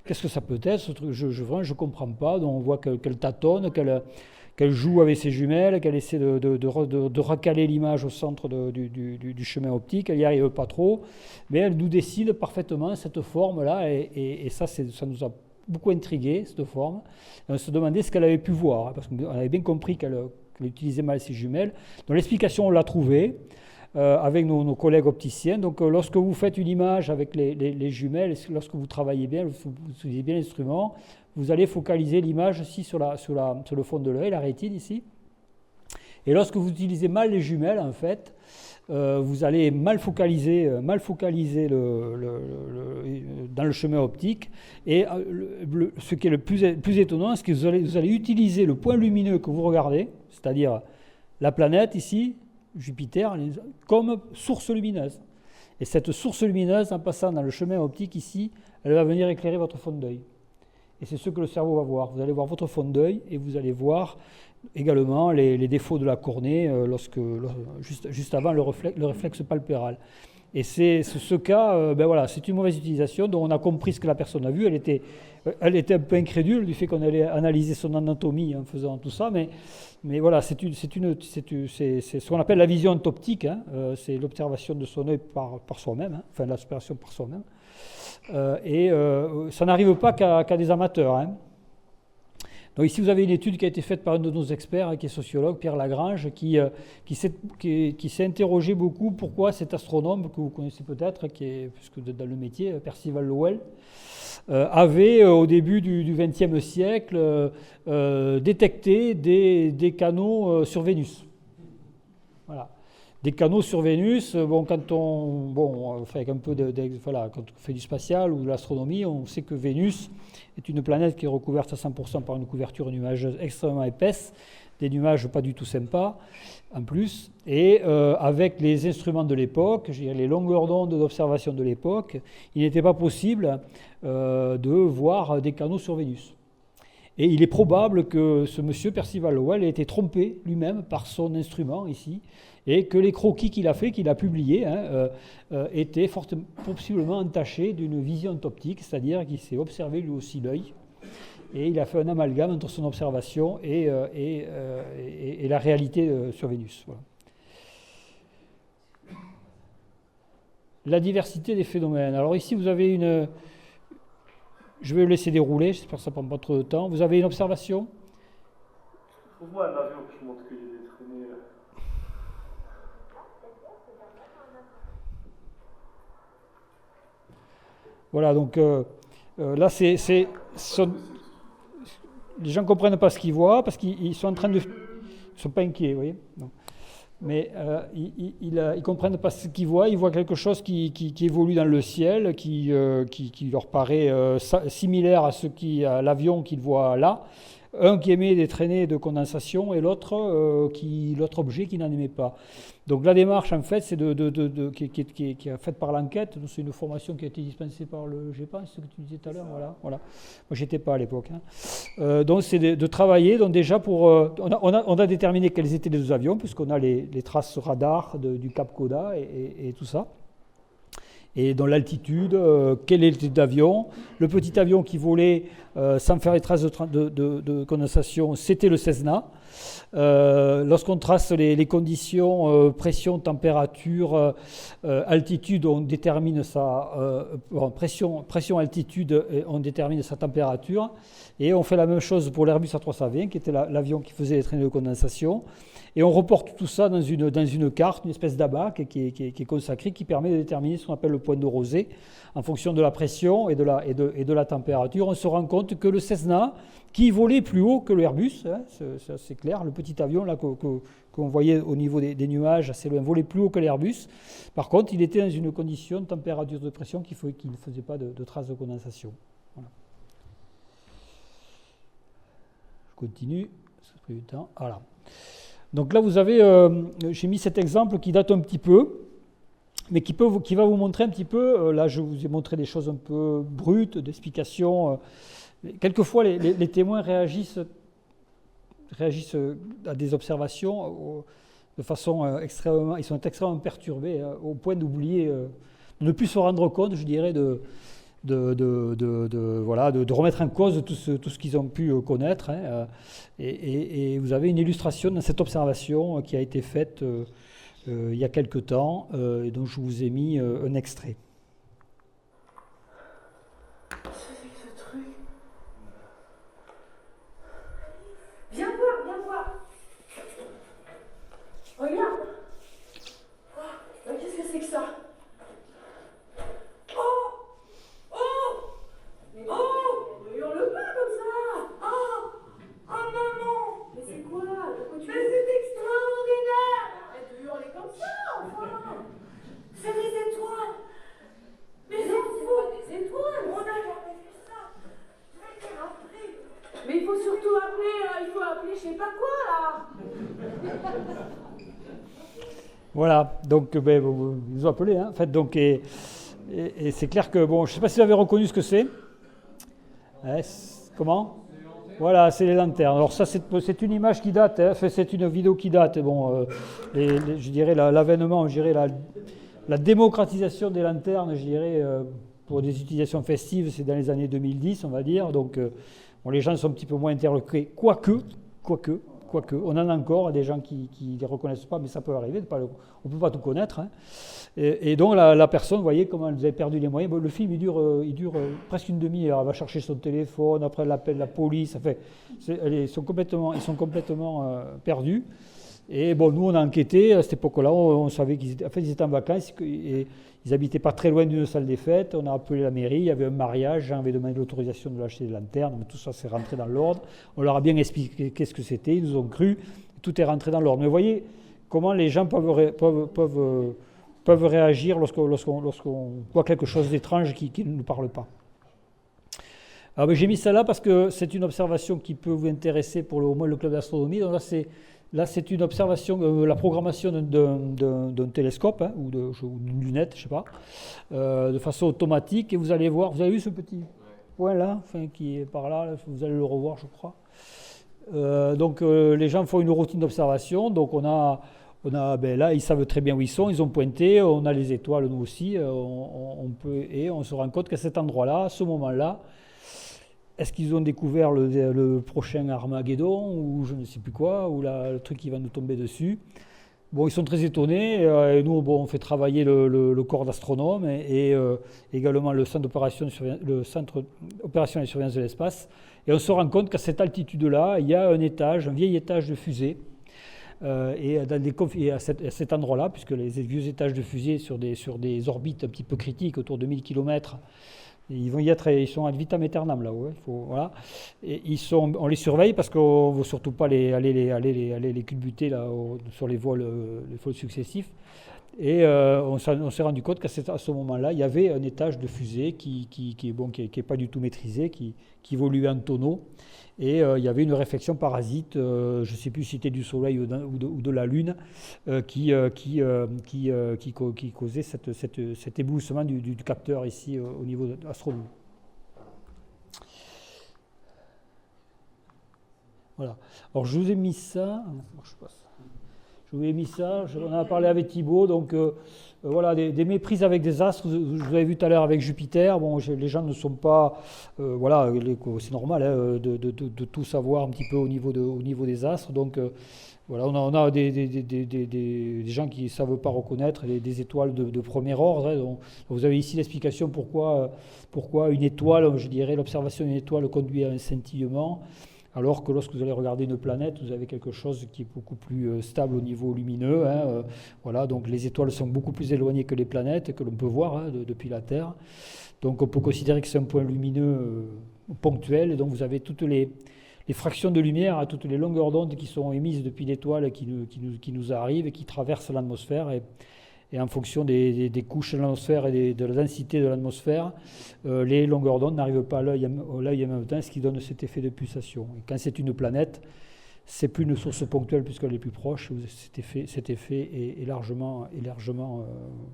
qu'est-ce que ça peut être, ce truc, vraiment, je ne comprends pas. Donc, on voit qu'elle tâtonne, qu'elle joue avec ses jumelles, qu'elle essaie de recaler l'image au centre du chemin optique. Elle n'y arrive pas trop, mais elle nous dessine parfaitement cette forme-là, et ça nous a beaucoup intrigué, cette forme. Et on se demandait ce qu'elle avait pu voir, parce qu'on avait bien compris qu'elle utilisait mal ses jumelles. Donc l'explication, on l'a trouvée avec nos collègues opticiens. Donc lorsque vous faites une image avec les jumelles, lorsque vous travaillez bien, vous utilisez bien l'instrument, vous allez focaliser l'image ici sur le fond de l'œil, la rétine ici. Et lorsque vous utilisez mal les jumelles, en fait, vous allez mal focaliser dans le chemin optique. Et ce qui est le plus étonnant, c'est que vous allez utiliser le point lumineux que vous regardez, c'est-à-dire la planète ici, Jupiter, comme source lumineuse. Et cette source lumineuse, en passant dans le chemin optique ici, elle va venir éclairer votre fond d'œil. Et c'est ce que le cerveau va voir. Vous allez voir votre fond d'œil et vous allez voir également les défauts de la cornée juste avant le réflexe palpéral. Et c'est ce cas, voilà, c'est une mauvaise utilisation dont on a compris ce que la personne a vu. Elle était un peu incrédule du fait qu'on allait analyser son anatomie en faisant tout ça, mais voilà, c'est ce qu'on appelle la vision optique, hein, c'est l'observation de son œil par soi-même, hein, enfin l'observation par soi-même. Ça n'arrive pas qu'à des amateurs. Hein. Donc ici, vous avez une étude qui a été faite par un de nos experts, qui est sociologue, Pierre Lagrange, qui s'est interrogé beaucoup pourquoi cet astronome, que vous connaissez peut-être, puisque dans le métier, Percival Lowell, avait, au début du XXe siècle, détecté des canaux sur Vénus. Voilà. Des canaux sur Vénus, quand on fait un peu quand on fait du spatial ou de l'astronomie, on sait que Vénus est une planète qui est recouverte à 100% par une couverture nuageuse extrêmement épaisse, des nuages pas du tout sympas en plus, et avec les instruments de l'époque, je dirais les longueurs d'onde d'observation de l'époque, il n'était pas possible de voir des canaux sur Vénus. Et il est probable que ce monsieur Percival Lowell ait été trompé lui-même par son instrument ici, et que les croquis qu'il a publiés, étaient possiblement entachés d'une vision optique, c'est-à-dire qu'il s'est observé lui aussi l'œil, et il a fait un amalgame entre son observation et la réalité sur Vénus. Voilà. La diversité des phénomènes. Alors ici, vous avez une... Je vais le laisser dérouler, j'espère que ça ne prend pas trop de temps. Vous avez une observation ? Trouve-moi un avion qui montre qu'il est traîné. Voilà, donc là, les gens ne comprennent pas ce qu'ils voient parce qu'ils sont en train de... Ils ne sont pas inquiets, vous voyez. Non. Mais ils ne comprennent pas ce qu'ils voient. Ils voient quelque chose qui évolue dans le ciel, qui leur paraît similaire à l'avion qu'ils voient là. Un qui émet des traînées de condensation et l'autre objet qui n'en émet pas. Donc la démarche, en fait, c'est qui est faite par l'enquête. C'est une formation qui a été dispensée par le GEPAN, c'est ce que tu disais tout à l'heure. Voilà. Moi, j'étais pas à l'époque. Hein. Donc c'est de travailler. Donc déjà, on a déterminé quels étaient les deux avions, puisqu'on a les traces radar du Cap Coda et tout ça. Et dans l'altitude, quel est l'avion. Le petit avion qui volait sans faire les traces de condensation, c'était le Cessna. Lorsqu'on trace les conditions, pression, température, altitude, on détermine pression, altitude, on détermine sa température. Et on fait la même chose pour l'Airbus A320, qui était l'avion qui faisait les traînées de condensation. Et on reporte tout ça dans une carte, une espèce d'abac qui est consacrée, qui permet de déterminer ce qu'on appelle le point de rosée. En fonction de la pression et de la température, on se rend compte que le Cessna, qui volait plus haut que l'Airbus, hein, c'est clair, le petit avion là qu'on voyait au niveau des nuages assez loin, volait plus haut que l'Airbus. Par contre, il était dans une condition de température de pression qu'il ne faisait pas de traces de condensation. Voilà. Je continue, ça a pris du temps. Voilà. Donc là, vous avez, j'ai mis cet exemple qui date un petit peu, mais qui va vous montrer un petit peu, là je vous ai montré des choses un peu brutes, d'explications. Quelquefois, les témoins réagissent à des observations de façon extrêmement, ils sont extrêmement perturbés, au point d'oublier, de ne plus se rendre compte, je dirais, de remettre en cause tout ce qu'ils ont pu connaître. Hein, et vous avez une illustration dans cette observation qui a été faite il y a quelque temps, et dont je vous ai mis un extrait. C'est ce truc. Viens voir. Regarde. Oh, qu'est-ce que c'est que ça? Ne hurle pas comme ça. Oh, maman. Mais c'est quoi? De quoi tu... Mais c'est extra. il faut appeler je sais pas quoi là. Voilà, donc ils ont appelé, hein, en fait, donc, et c'est clair que, bon, je ne sais pas si vous avez reconnu ce que c'est. Comment ? Voilà, c'est les lanternes. Alors ça, c'est une image qui date, hein, c'est une vidéo qui date. Bon, je dirais l'avènement, je dirais la démocratisation des lanternes, je dirais, pour des utilisations festives, c'est dans les années 2010, on va dire. Donc, bon, les gens sont un petit peu moins interloqués, quoique, on en a encore des gens qui ne les reconnaissent pas, mais ça peut arriver, on ne peut pas tout connaître. Hein. Et donc la personne, vous voyez comment elle avait perdu les moyens. Bon, le film, il dure presque une demi-heure. Elle va chercher son téléphone, après elle appelle la police. Enfin, ils sont complètement perdus. Et bon, nous, on a enquêté à cette époque-là. On savait qu'ils étaient en vacances et ils n'habitaient pas très loin d'une salle des fêtes. On a appelé la mairie, il y avait un mariage. Jean avait demandé l'autorisation de l'acheter des lanternes. Mais tout ça, c'est rentré dans l'ordre. On leur a bien expliqué qu'est-ce que c'était. Ils nous ont cru. Tout est rentré dans l'ordre. Mais vous voyez comment les gens peuvent réagir lorsqu'on voit quelque chose d'étrange qui ne nous parle pas. Alors, j'ai mis ça là parce que c'est une observation qui peut vous intéresser pour au moins le club d'astronomie. Donc là, c'est une observation, la programmation d'un télescope hein, ou d'une lunette, je ne sais pas, de façon automatique. Et vous allez voir, vous avez vu ce petit point là, enfin, qui est par là, vous allez le revoir, je crois. Donc les gens font une routine d'observation. Donc on a là, ils savent très bien où ils sont, ils ont pointé, on a les étoiles, nous aussi, on se rend compte qu'à cet endroit-là, à ce moment-là, est-ce qu'ils ont découvert le prochain Armageddon, ou je ne sais plus quoi, ou le truc qui va nous tomber dessus. Bon, ils sont très étonnés, et nous, on fait travailler le corps d'astronomes, et également le centre opération et surveillance de l'espace, et on se rend compte qu'à cette altitude-là, il y a un vieil étage de fusée. Et à cet endroit-là, puisque les vieux étages de fusée sur des orbites un petit peu critiques, autour de 1000 km, ils sont ad vitam aeternam là-haut. Voilà. Et on les surveille parce qu'on ne veut surtout pas les culbuter là, sur les vols successifs. Et on s'est rendu compte qu'à ce moment-là, il y avait un étage de fusée qui est pas du tout maîtrisé, qui évoluait en tonneau. Et il y avait une réflexion parasite, je ne sais plus si c'était du Soleil ou de la Lune, qui causait cet éblouissement du capteur ici au niveau astronomique. Voilà. Alors je vous ai mis ça. Je vous ai mis ça. On en a parlé avec Thibaut. Donc voilà, des méprises avec des astres. Je vous avais vu tout à l'heure avec Jupiter. Bon, les gens ne sont pas. Voilà, c'est normal hein, de tout savoir un petit peu au niveau des astres. Donc voilà, on a des gens qui ne savent pas reconnaître des étoiles de premier ordre. Hein. Donc, vous avez ici l'explication pourquoi une étoile, je dirais, l'observation d'une étoile conduit à un scintillement. Alors que lorsque vous allez regarder une planète, vous avez quelque chose qui est beaucoup plus stable au niveau lumineux. Hein, voilà, donc les étoiles sont beaucoup plus éloignées que les planètes, que l'on peut voir hein, depuis la Terre. Donc on peut considérer que c'est un point lumineux ponctuel. Et donc vous avez toutes les fractions de lumière, toutes les longueurs d'onde qui sont émises depuis l'étoile qui nous arrivent et qui traversent l'atmosphère. Et en fonction des couches de l'atmosphère et de la densité de l'atmosphère, les longueurs d'onde n'arrivent pas à l'œil en même temps, ce qui donne cet effet de pulsation. Et quand c'est une planète, c'est plus une source ponctuelle puisqu'elle est plus proche. Cet effet est largement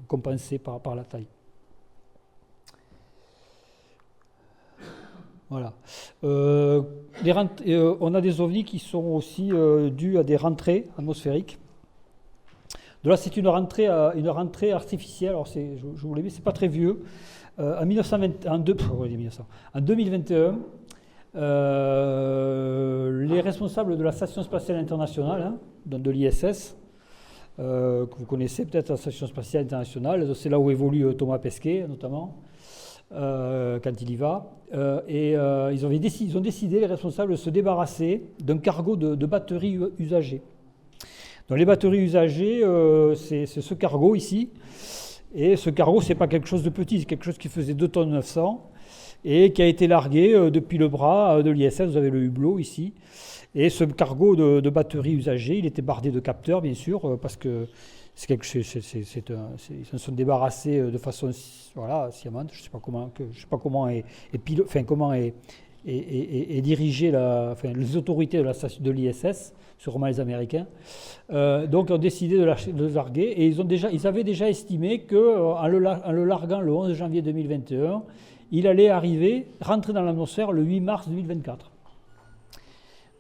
compensé par la taille. Voilà. On a des ovnis qui sont aussi dus à des rentrées atmosphériques. De là, c'est une rentrée artificielle. Alors, je vous l'ai dit, c'est pas très vieux. En 2021, les responsables de la Station spatiale internationale, hein, de l'ISS, que vous connaissez peut-être, la Station spatiale internationale, c'est là où évolue Thomas Pesquet, notamment, quand il y va. Ils ont décidé, les responsables, de se débarrasser d'un cargo de batteries usagées. Donc les batteries usagées, c'est ce cargo ici. Et ce cargo, ce n'est pas quelque chose de petit, c'est quelque chose qui faisait 2 tonnes 900 et qui a été largué depuis le bras de l'ISS. Vous avez le hublot ici. Et ce cargo de batteries usagées, il était bardé de capteurs, bien sûr, parce que ils se sont débarrassés de façon sciemment. Je ne sais pas comment diriger les autorités de la station de l'ISS, sûrement les Américains. Donc, ont décidé de le larguer et ils avaient déjà estimé qu'en le larguant le 11 janvier 2021, il allait rentrer dans l'atmosphère le 8 mars 2024.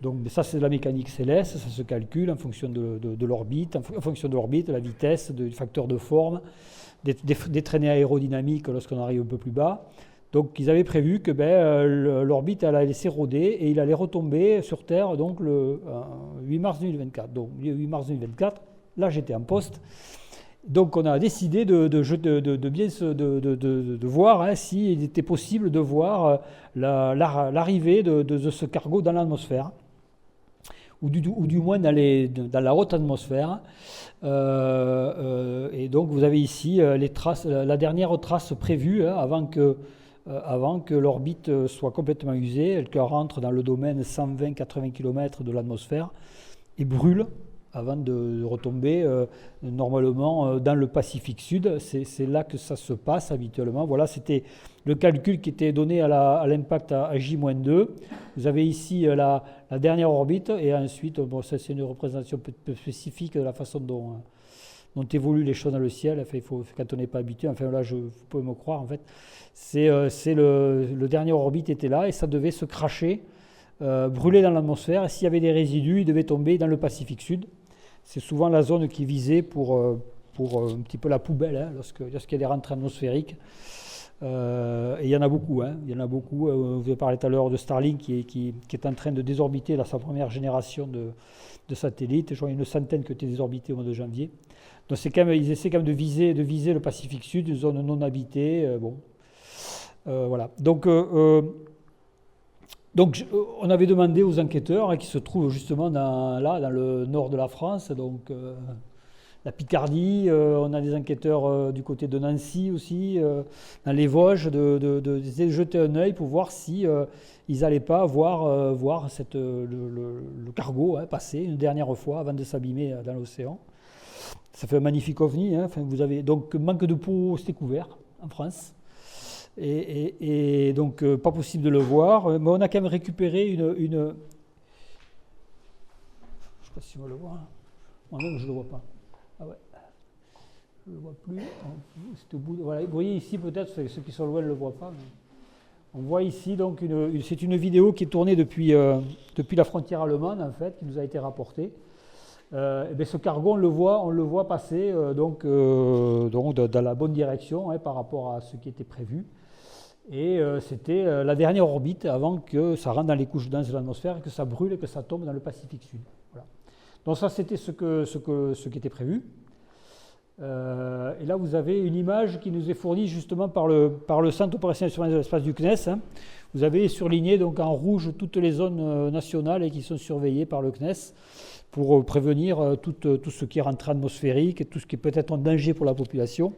Donc ça, c'est de la mécanique céleste, ça se calcule en fonction de l'orbite, en fonction de l'orbite, la vitesse, du facteur de forme, des traînées aérodynamiques lorsqu'on arrive un peu plus bas. Donc ils avaient prévu que l'orbite allait s'éroder et il allait retomber sur Terre donc, le 8 mars 2024. Donc le 8 mars 2024, là j'étais en poste. Donc on a décidé de voir s'il était possible de voir l'arrivée de ce cargo dans l'atmosphère, ou du moins dans la haute atmosphère. Et donc vous avez ici les traces, la dernière trace prévue avant que l'orbite soit complètement usée, elle rentre dans le domaine 120-80 km de l'atmosphère et brûle avant de retomber normalement dans le Pacifique Sud. C'est là que ça se passe habituellement. Voilà, c'était le calcul qui était donné à l'impact à J-2. Vous avez ici la dernière orbite, et ensuite, ça c'est une représentation peu spécifique de la façon dont évoluent les choses dans le ciel. Enfin, quand on n'est pas habitué, enfin là, vous pouvez me croire, en fait, le dernier orbite était là, et ça devait se cracher, brûler dans l'atmosphère, et s'il y avait des résidus, il devait tomber dans le Pacifique Sud. C'est souvent la zone qui est visée pour un petit peu la poubelle, lorsqu'il y a des rentrées atmosphériques. Et il y en a beaucoup. Il y en a beaucoup. Vous avez parlé tout à l'heure de Starlink qui est en train de désorbiter sa première génération de satellites. Je crois qu'il y a une centaine qui ont été désorbités au mois de janvier. Donc ils essaient quand même de viser le Pacifique Sud, une zone non habitée. Voilà. Donc, on avait demandé aux enquêteurs qui se trouvent justement dans le nord de la France, donc la Picardie, on a des enquêteurs du côté de Nancy aussi, dans les Vosges, de jeter un œil pour voir si ils n'allaient pas voir le cargo passer une dernière fois avant de s'abîmer dans l'océan. Ça fait un magnifique ovni. Vous avez donc manque de peau, c'était couvert en France. Et donc, pas possible de le voir. Mais on a quand même récupéré une... Je ne sais pas si on le voit. Moi-même, je ne le vois pas. Ah ouais. Je ne le vois plus. C'est au bout voilà. Vous voyez ici, peut-être, ceux qui sont loin ne le voient pas. Mais on voit ici, donc, c'est une vidéo qui est tournée depuis la frontière allemande, en fait, qui nous a été rapportée. Ce cargo, on le voit passer donc dans la bonne direction par rapport à ce qui était prévu. Et c'était la dernière orbite avant que ça rentre dans les couches denses de l'atmosphère, que ça brûle et que ça tombe dans le Pacifique Sud. Voilà. Donc ça, c'était ce qui était prévu. Et là, vous avez une image qui nous est fournie justement par le Centre opérationnel de surveillance de l'espace du CNES. Vous avez surligné donc en rouge toutes les zones nationales et qui sont surveillées par le CNES pour prévenir tout ce qui est rentrée atmosphérique et tout ce qui peut être un danger pour la population.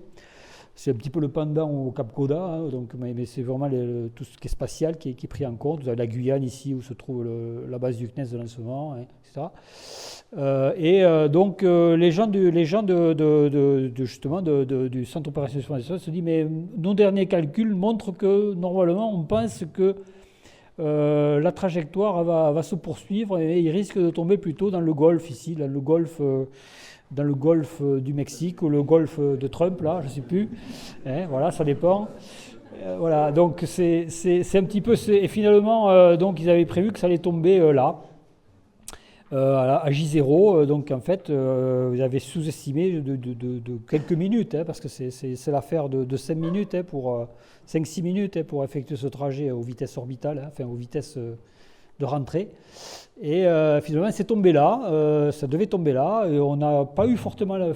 C'est un petit peu le pendant au Cap Coda, mais c'est vraiment tout ce qui est spatial qui est pris en compte. Vous avez la Guyane ici où se trouve la base du CNES de lancement, etc. Donc les gens justement du Centre opérationnel de surveillance se disent mais nos derniers calculs montrent que normalement on pense que la trajectoire va se poursuivre et il risque de tomber plutôt dans le Golfe ici, dans le Golfe du Mexique ou le Golfe de Trump, là, je ne sais plus. Voilà, ça dépend. Voilà, donc c'est un petit peu... Et finalement, donc ils avaient prévu que ça allait tomber là, à J0. Donc en fait, vous avez sous-estimé de quelques minutes, parce que c'est l'affaire de 5 minutes, pour 5-6 minutes pour effectuer ce trajet aux vitesses orbitales, enfin aux vitesses de rentrée. Et finalement, c'est tombé là, ça devait tomber là, et on n'a pas eu fortement la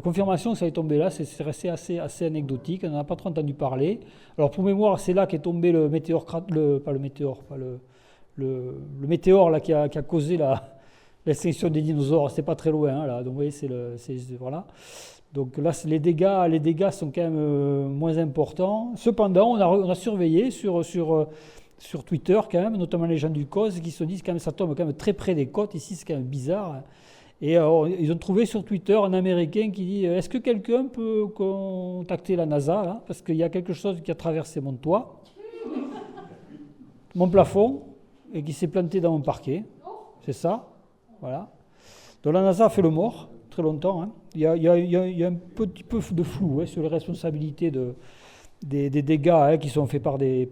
confirmation que ça allait tomber là, c'est resté assez anecdotique, on n'en a pas trop entendu parler. Alors pour mémoire, c'est là qu'est tombé le météore, le météore là, qui a causé l'extinction des dinosaures, c'est pas très loin, là. Donc vous voyez, voilà. Donc là, les dégâts sont quand même moins importants. Cependant, on a surveillé sur Twitter quand même, notamment les gens du COS, qui se disent quand même ça tombe quand même très près des côtes. Ici, c'est quand même bizarre. Et ils ont trouvé sur Twitter un Américain qui dit est-ce que quelqu'un peut contacter la NASA là, parce qu'il y a quelque chose qui a traversé mon toit. mon plafond et qui s'est planté dans mon parquet. C'est ça. Voilà. Donc la NASA a fait le mort très longtemps. Hein. Il y a un petit peu de flou hein, sur les responsabilités des dégâts hein, qui sont faits par des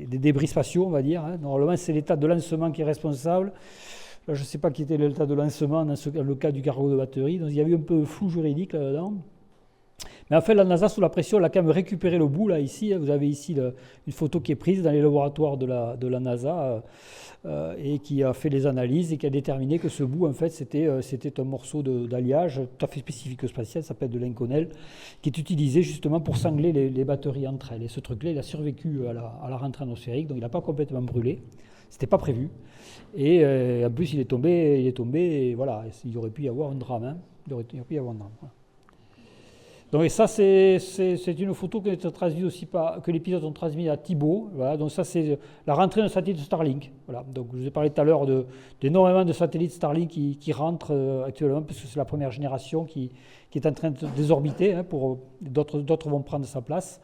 débris spatiaux, on va dire. Hein. Normalement, c'est l'état de lancement qui est responsable. Là, je ne sais pas qui était l'état de lancement dans le cas du cargo de batterie. Donc il y a eu un peu de flou juridique là-dedans. Mais en fait, la NASA, sous la pression, elle a quand même récupéré le bout. Là, ici, vous avez ici une photo qui est prise dans les laboratoires de la NASA et qui a fait les analyses et qui a déterminé que ce bout, en fait, c'était un morceau d'alliage tout à fait spécifique au spatial, ça s'appelle de l'inconel, qui est utilisé justement pour sangler les batteries entre elles. Et ce truc-là, il a survécu à la rentrée atmosphérique, donc il n'a pas complètement brûlé. C'était pas prévu. Et en plus, il est tombé, et voilà, il aurait pu y avoir un drame. Hein. Il aurait pu y avoir un drame. Voilà. Donc et ça, c'est une photo que l'épisode ont transmis à Thibault. Voilà, donc ça, c'est la rentrée d'un satellite Starlink. Voilà, donc je vous ai parlé tout à l'heure d'énormément de satellites Starlink qui rentrent actuellement, parce que c'est la première génération qui est en train de désorbiter. Hein, d'autres vont prendre sa place,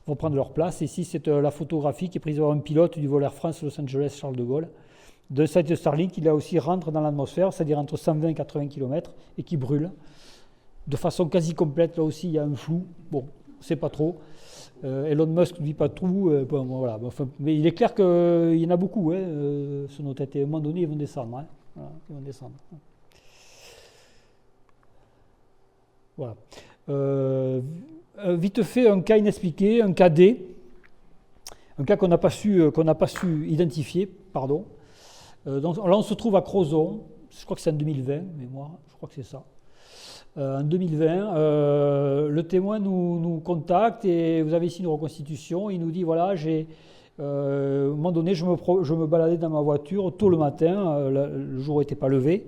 vont prendre leur place. Ici, c'est la photographie qui est prise par un pilote du vol Air France Los Angeles Charles de Gaulle. De satellite Starlink, qui là aussi rentre dans l'atmosphère, c'est-à-dire entre 120 et 80 km, et qui brûle. De façon quasi complète, là aussi il y a un flou, bon, on ne sait pas trop. Elon Musk ne dit pas tout, bon, voilà. Enfin, mais il est clair qu'il y en a beaucoup hein, sur nos têtes, et à un moment donné ils vont descendre. Hein. Voilà, ils vont descendre. Voilà. Vite fait, un cas inexpliqué, un cas D, un cas qu'on n'a pas su identifier, pardon. Donc, là on se trouve à Crozon, je crois que c'est en 2020, mais moi je crois que c'est ça. En 2020, le témoin nous contacte et vous avez ici une reconstitution. Il nous dit voilà, à un moment donné, je me baladais dans ma voiture tôt le matin, le jour n'était pas levé,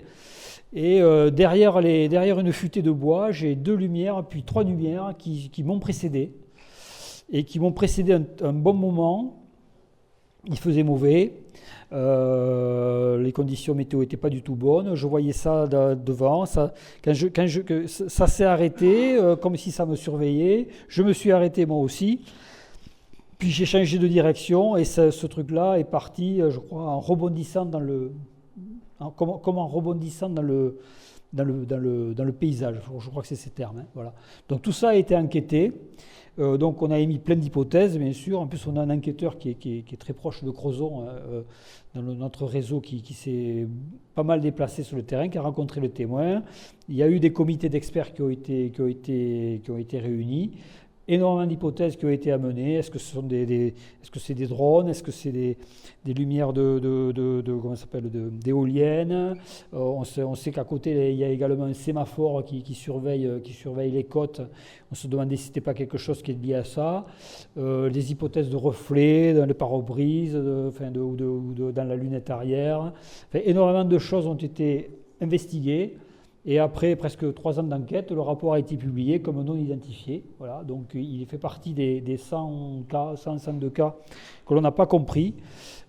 et derrière une futaie de bois, j'ai 2 lumières, puis 3 lumières qui m'ont précédé, et qui m'ont précédé un bon moment. Il faisait mauvais. Les conditions météo n'étaient pas du tout bonnes, je voyais ça devant, ça s'est arrêté comme si ça me surveillait, je me suis arrêté moi aussi, puis j'ai changé de direction et ce truc-là est parti, je crois, en rebondissant dans le paysage, je crois que c'est ces termes. Hein, voilà. Donc tout ça a été enquêté. Donc on a émis plein d'hypothèses, bien sûr. En plus, on a un enquêteur qui est très proche de Crozon, dans notre réseau, qui s'est pas mal déplacé sur le terrain, qui a rencontré le témoin. Il y a eu des comités d'experts qui ont été réunis. Énormément d'hypothèses qui ont été amenées. Est-ce que c'est des drones? Est-ce que c'est des lumières comment ça s'appelle, d'éoliennes? On sait qu'à côté il y a également un sémaphore qui surveille les côtes. On se demandait si c'était pas quelque chose qui est lié à ça. Des hypothèses de reflets dans les pare-brises, dans la lunette arrière. Enfin, énormément de choses ont été investiguées. Et après presque 3 ans d'enquête, le rapport a été publié comme non identifié. Voilà, donc il fait partie des 102 cas que l'on n'a pas compris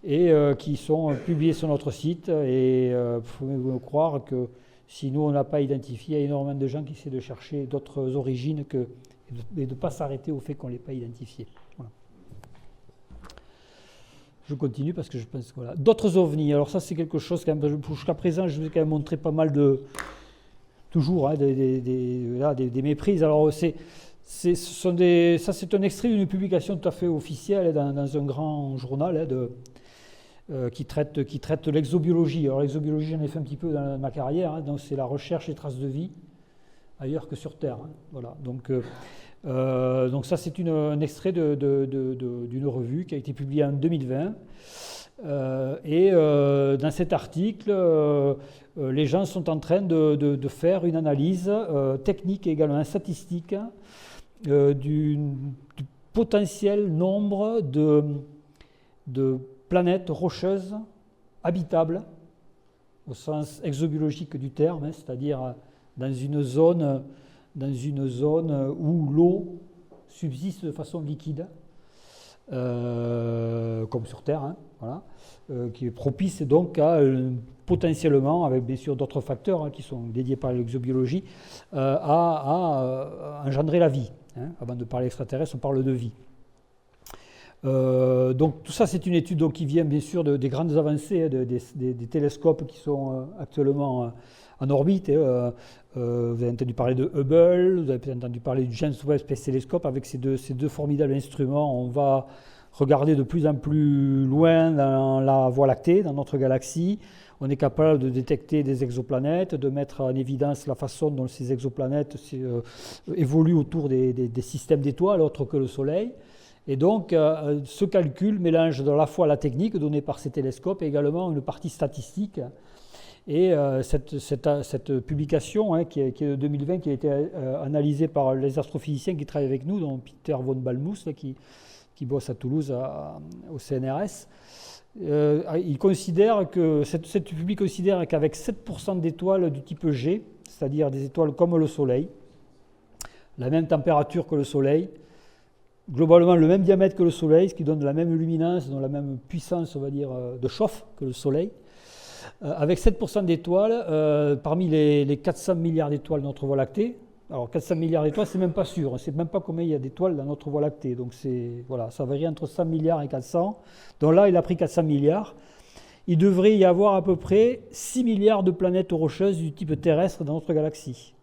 et qui sont publiés sur notre site. Et pouvez-vous croire que si nous on n'a pas identifié, il y a énormément de gens qui essaient de chercher d'autres origines et de ne pas s'arrêter au fait qu'on ne l'ait pas identifié. Voilà. Je continue parce que je pense que voilà. D'autres ovnis. Alors ça c'est quelque chose quand même, jusqu'à présent je vous ai quand même montré pas mal de toujours hein, des méprises. Alors ça c'est un extrait d'une publication tout à fait officielle dans un grand journal qui traite l'exobiologie. Alors l'exobiologie, j'en ai fait un petit peu dans ma carrière, hein, donc c'est la recherche et traces de vie ailleurs que sur Terre. Hein, voilà. Donc ça c'est un extrait d'une revue qui a été publiée en 2020. Dans cet article, les gens sont en train de faire une analyse technique et également statistique du potentiel nombre de planètes rocheuses habitables au sens exobiologique du terme, hein, c'est-à-dire dans une zone où l'eau subsiste de façon liquide. Comme sur Terre, hein, voilà, qui est propice donc à potentiellement, avec bien sûr d'autres facteurs hein, qui sont dédiés par l'exobiologie, à engendrer la vie. Hein. Avant de parler extraterrestre, on parle de vie. Donc tout ça, c'est une étude donc, qui vient bien sûr des grandes avancées, des télescopes qui sont actuellement en orbite. Vous avez entendu parler de Hubble, vous avez peut-être entendu parler du James Webb Space Telescope. Avec ces deux formidables instruments, on va regarder de plus en plus loin dans la Voie lactée, dans notre galaxie. On est capable de détecter des exoplanètes, de mettre en évidence la façon dont ces exoplanètes évoluent autour des systèmes d'étoiles autres que le Soleil. Et donc, ce calcul mélange à la fois la technique donnée par ces télescopes et également une partie statistique. Et cette publication, qui est de 2020, qui a été analysée par les astrophysiciens qui travaillent avec nous, dont Peter von Balmus, qui bosse à Toulouse au CNRS, il considère que cette public considère qu'avec 7% d'étoiles du type G, c'est-à-dire des étoiles comme le Soleil, la même température que le Soleil, globalement le même diamètre que le Soleil, ce qui donne la même luminance, la même puissance, on va dire, de chauffe que le Soleil. Avec 7% d'étoiles, parmi les 400 milliards d'étoiles de notre Voie lactée, alors 400 milliards d'étoiles, c'est même pas sûr, on ne sait même pas combien il y a d'étoiles dans notre Voie lactée, donc voilà, ça varie entre 100 milliards et 400, donc là il a pris 400 milliards. Il devrait y avoir à peu près 6 milliards de planètes rocheuses du type terrestre dans notre galaxie.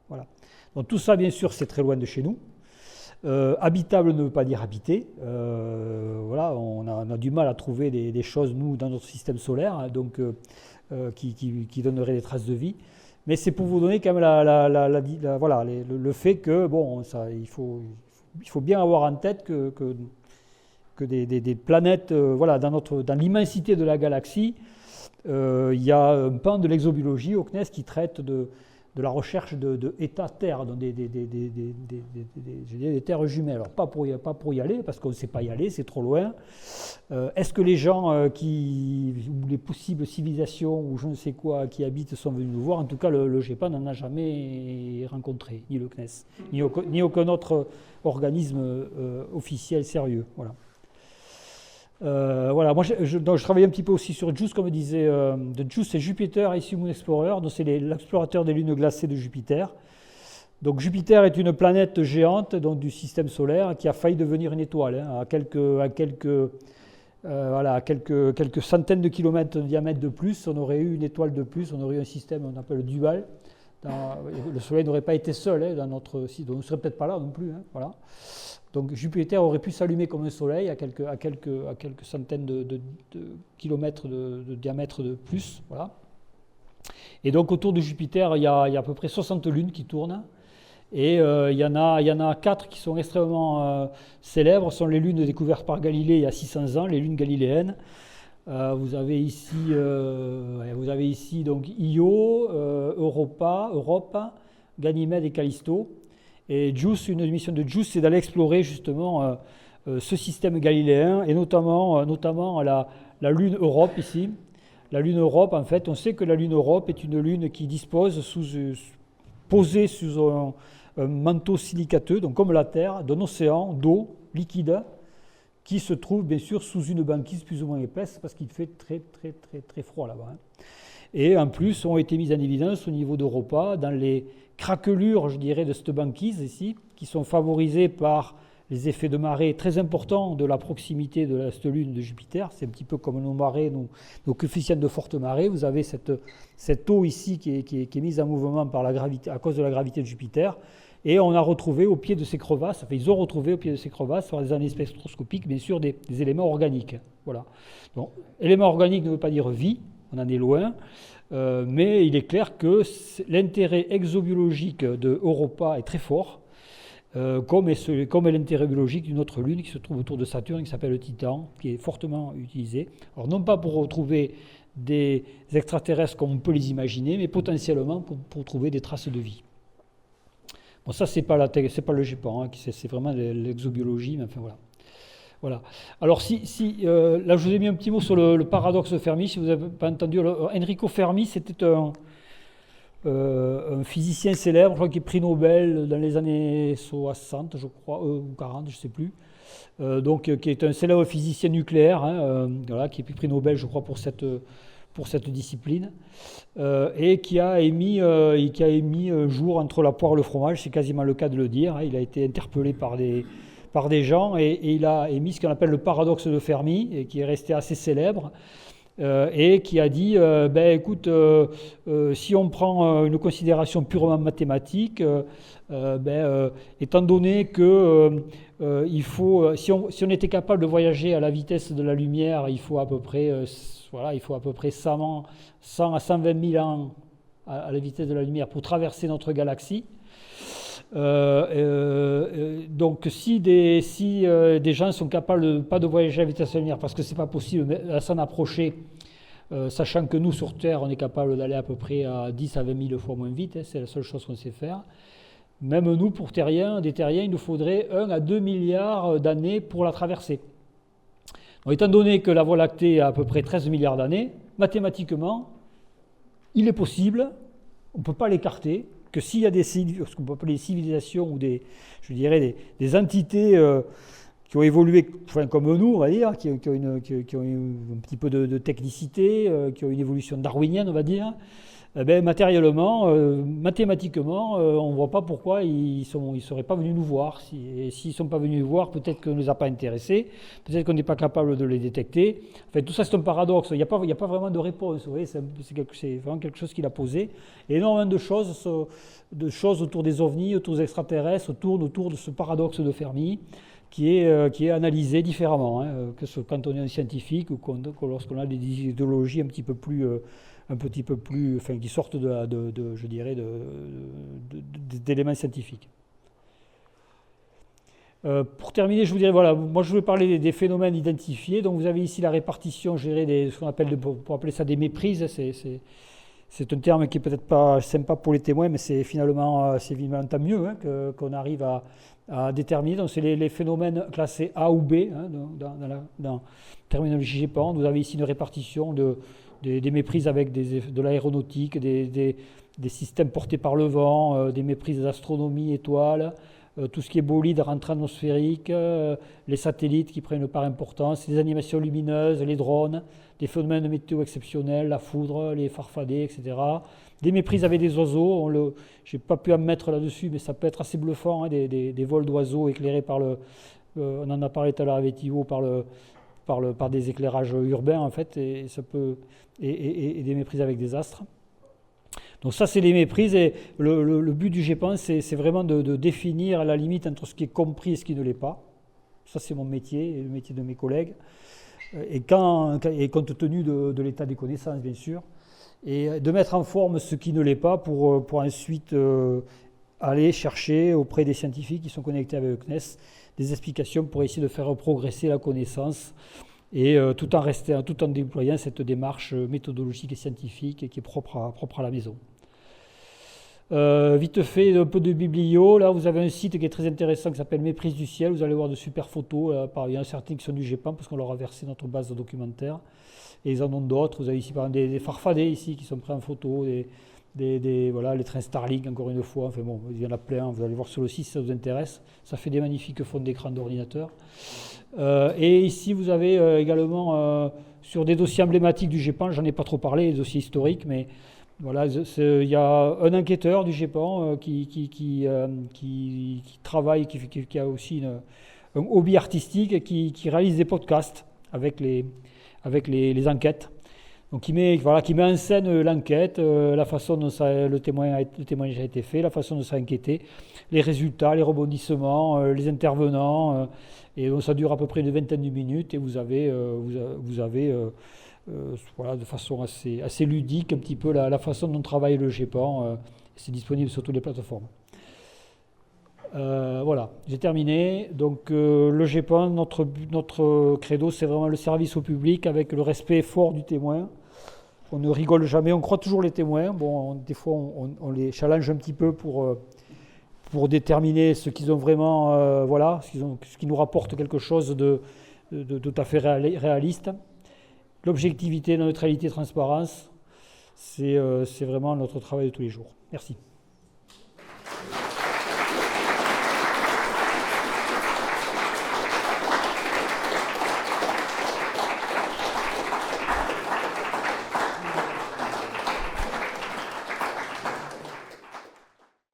Voilà. Donc tout ça, bien sûr, c'est très loin de chez nous. Habitable ne veut pas dire habité. Voilà, on a du mal à trouver des choses, nous, dans notre système solaire, hein, donc, qui donneraient des traces de vie. Mais c'est pour vous donner quand même voilà, le fait que, bon, il faut bien avoir en tête que des planètes, voilà, dans l'immensité de la galaxie, il y a un pan de l'exobiologie au CNES qui traite de la recherche d'états terres, donc des terres jumelles. Alors pas pour y aller, parce qu'on ne sait pas y aller, c'est trop loin. Est-ce que les gens ou les possibles civilisations ou je ne sais quoi qui habitent sont venus nous voir? En tout cas, le GEPA n'en a jamais rencontré, ni le CNES, ni aucun autre organisme officiel sérieux. Voilà. Voilà, moi donc je travaillais un petit peu aussi sur JUICE, comme disait JUICE, c'est Jupiter Icy Moon Explorer, donc c'est l'explorateur des lunes glacées de Jupiter. Donc Jupiter est une planète géante donc, du système solaire qui a failli devenir une étoile, hein, à quelques centaines de kilomètres de diamètre de plus, on aurait eu une étoile de plus, on aurait eu un système qu'on appelle dual. Le Soleil n'aurait pas été seul hein, dans notre site, on ne serait peut-être pas là non plus. Hein, voilà. Donc Jupiter aurait pu s'allumer comme un Soleil à quelques centaines de kilomètres de diamètre de plus. Voilà. Et donc autour de Jupiter, il y a à peu près 60 lunes qui tournent. Et il y en a 4 qui sont extrêmement célèbres. Ce sont les lunes découvertes par Galilée il y a 600 ans, les lunes galiléennes. Vous avez ici donc Io, Europe, Ganymède et Callisto. Et JUICE, une mission de JUICE, c'est d'aller explorer justement ce système galiléen et notamment la lune Europe ici. La lune Europe, en fait, on sait que la lune Europe est une lune qui dispose posée sous un manteau silicateux, donc comme la Terre, d'un océan d'eau liquide qui se trouve bien sûr sous une banquise plus ou moins épaisse parce qu'il fait très très très très froid là-bas. Hein. Et en plus ont été mises en évidence au niveau d'Europa dans les craquelures, je dirais, de cette banquise ici, qui sont favorisées par les effets de marée très importants de la proximité de cette lune de Jupiter. C'est un petit peu comme nos marées, nos coefficients de forte marée. Vous avez cette eau ici qui est mise en mouvement par la gravité, à cause de la gravité de Jupiter. Et on a retrouvé au pied de ces crevasses, ils ont retrouvé au pied de ces crevasses, par des analyses spectroscopiques, bien sûr, des éléments organiques. Voilà. Donc, éléments organiques ne veut pas dire vie, on en est loin. Mais il est clair que l'intérêt exobiologique de Europa est très fort, comme est l'intérêt biologique d'une autre lune qui se trouve autour de Saturne, qui s'appelle le Titan, qui est fortement utilisé. Alors non pas pour retrouver des extraterrestres comme on peut les imaginer, mais potentiellement pour trouver des traces de vie. Bon, ça, c'est pas le GEPA, hein, c'est vraiment l'exobiologie, mais enfin voilà. Voilà. Alors, là, je vous ai mis un petit mot sur le paradoxe de Fermi, si vous n'avez pas entendu. Enrico Fermi, c'était un physicien célèbre, je crois qu'il est prix Nobel dans les années 60, je crois, ou 40, je ne sais plus. Donc, qui est un célèbre physicien nucléaire, hein, voilà, qui est prix Nobel, je crois, pour cette discipline, et qui a émis jour entre la poire et le fromage, c'est quasiment le cas de le dire. Hein, il a été interpellé par par des gens, et il a émis ce qu'on appelle le paradoxe de Fermi, et qui est resté assez célèbre, et qui a dit, écoute, si on prend une considération purement mathématique, étant donné que il faut, si on était capable de voyager à la vitesse de la lumière, il faut à peu près 100 à 120 000 ans à la vitesse de la lumière pour traverser notre galaxie. Donc si des gens sont capables pas de voyager à la vitesse de la lumière parce que c'est pas possible à s'en approcher, sachant que nous sur Terre on est capable d'aller à peu près à 10 à 20 000 fois moins vite, c'est la seule chose qu'on sait faire. Même nous, pour des terriens, il nous faudrait 1 à 2 milliards d'années pour la traverser. Donc, étant donné que la Voie lactée a à peu près 13 milliards d'années, mathématiquement, il est possible, on ne peut pas l'écarter, que s'il y a ce qu'on peut appeler des civilisations ou des entités qui ont évolué comme nous, on va dire, qui ont eu un petit peu de technicité, qui ont une évolution darwinienne, on va dire, matériellement, mathématiquement, on ne voit pas pourquoi ils ne seraient pas venus nous voir. Et s'ils ne sont pas venus nous voir, peut-être qu'on ne les a pas intéressés, peut-être qu'on n'est pas capable de les détecter. Enfin, tout ça, c'est un paradoxe. Il n'y a pas vraiment de réponse. Vous voyez, c'est vraiment quelque chose qu'il a posé. Et énormément de choses autour des ovnis, autour des extraterrestres, tournent autour de ce paradoxe de Fermi, qui est analysé différemment, quand on est un scientifique ou lorsqu'on a des idéologies un petit peu plus, qui sortent d'éléments scientifiques. Pour terminer, je vous dirais, voilà, moi je veux parler des phénomènes identifiés. Donc vous avez ici la répartition, je dirais, ce qu'on appelle, pour appeler ça des méprises. C'est un terme qui est peut-être pas sympa pour les témoins, mais c'est finalement tant mieux qu'on arrive à déterminer. Donc c'est les phénomènes classés A ou B dans la terminologie GEPAN. Vous avez ici une répartition des méprises avec de l'aéronautique, des systèmes portés par le vent, des méprises d'astronomie, étoiles, tout ce qui est bolide rentrant atmosphérique, les satellites qui prennent une part importante, les animations lumineuses, les drones, des phénomènes de météo exceptionnels, la foudre, les farfadets, etc. Des méprises avec des oiseaux, je n'ai pas pu en mettre là-dessus, mais ça peut être assez bluffant, des vols d'oiseaux éclairés par on en a parlé tout à l'heure avec Thibaut, par des éclairages urbains en fait, et des méprises avec des astres. Donc ça c'est les méprises, et le but du GEPAN c'est vraiment de définir la limite entre ce qui est compris et ce qui ne l'est pas. Ça c'est mon métier et le métier de mes collègues, et compte tenu de l'état des connaissances bien sûr, et de mettre en forme ce qui ne l'est pas pour ensuite aller chercher auprès des scientifiques qui sont connectés avec le CNES des explications pour essayer de faire progresser la connaissance, et tout en déployant cette démarche méthodologique et scientifique qui est propre à la maison. Vite fait, un peu de biblio. Là, vous avez un site qui est très intéressant qui s'appelle Méprise du ciel. Vous allez voir de super photos. Il y en a certains qui sont du GEPAN parce qu'on leur a versé notre base de documentaire. Et ils en ont d'autres. Vous avez ici par exemple des farfadets ici qui sont pris en photo, les trains Starlink encore une fois. Enfin bon, il y en a plein. Vous allez voir sur le site si ça vous intéresse. Ça fait des magnifiques fonds d'écran d'ordinateur. Et ici, vous avez également sur des dossiers emblématiques du GEPAN. J'en ai pas trop parlé, les dossiers historiques, mais voilà, il y a un enquêteur du GEPAN qui travaille, qui a aussi un hobby artistique, qui réalise des podcasts avec les enquêtes. Donc qui met en scène l'enquête, la façon dont le témoignage a été fait, la façon dont ça a enquêté, les résultats, les rebondissements, les intervenants, et donc ça dure à peu près une vingtaine de minutes, et vous avez de façon assez ludique un petit peu la façon dont travaille le GEPAN. C'est disponible sur toutes les plateformes. Voilà, j'ai terminé. Donc le GEPAN, notre credo, c'est vraiment le service au public avec le respect fort du témoin. On ne rigole jamais, on croit toujours les témoins. Bon, des fois, on les challenge un petit peu pour déterminer ce qu'ils ont vraiment, ce qui nous rapporte quelque chose de tout à fait réaliste. L'objectivité, la neutralité, transparence, c'est vraiment notre travail de tous les jours. Merci.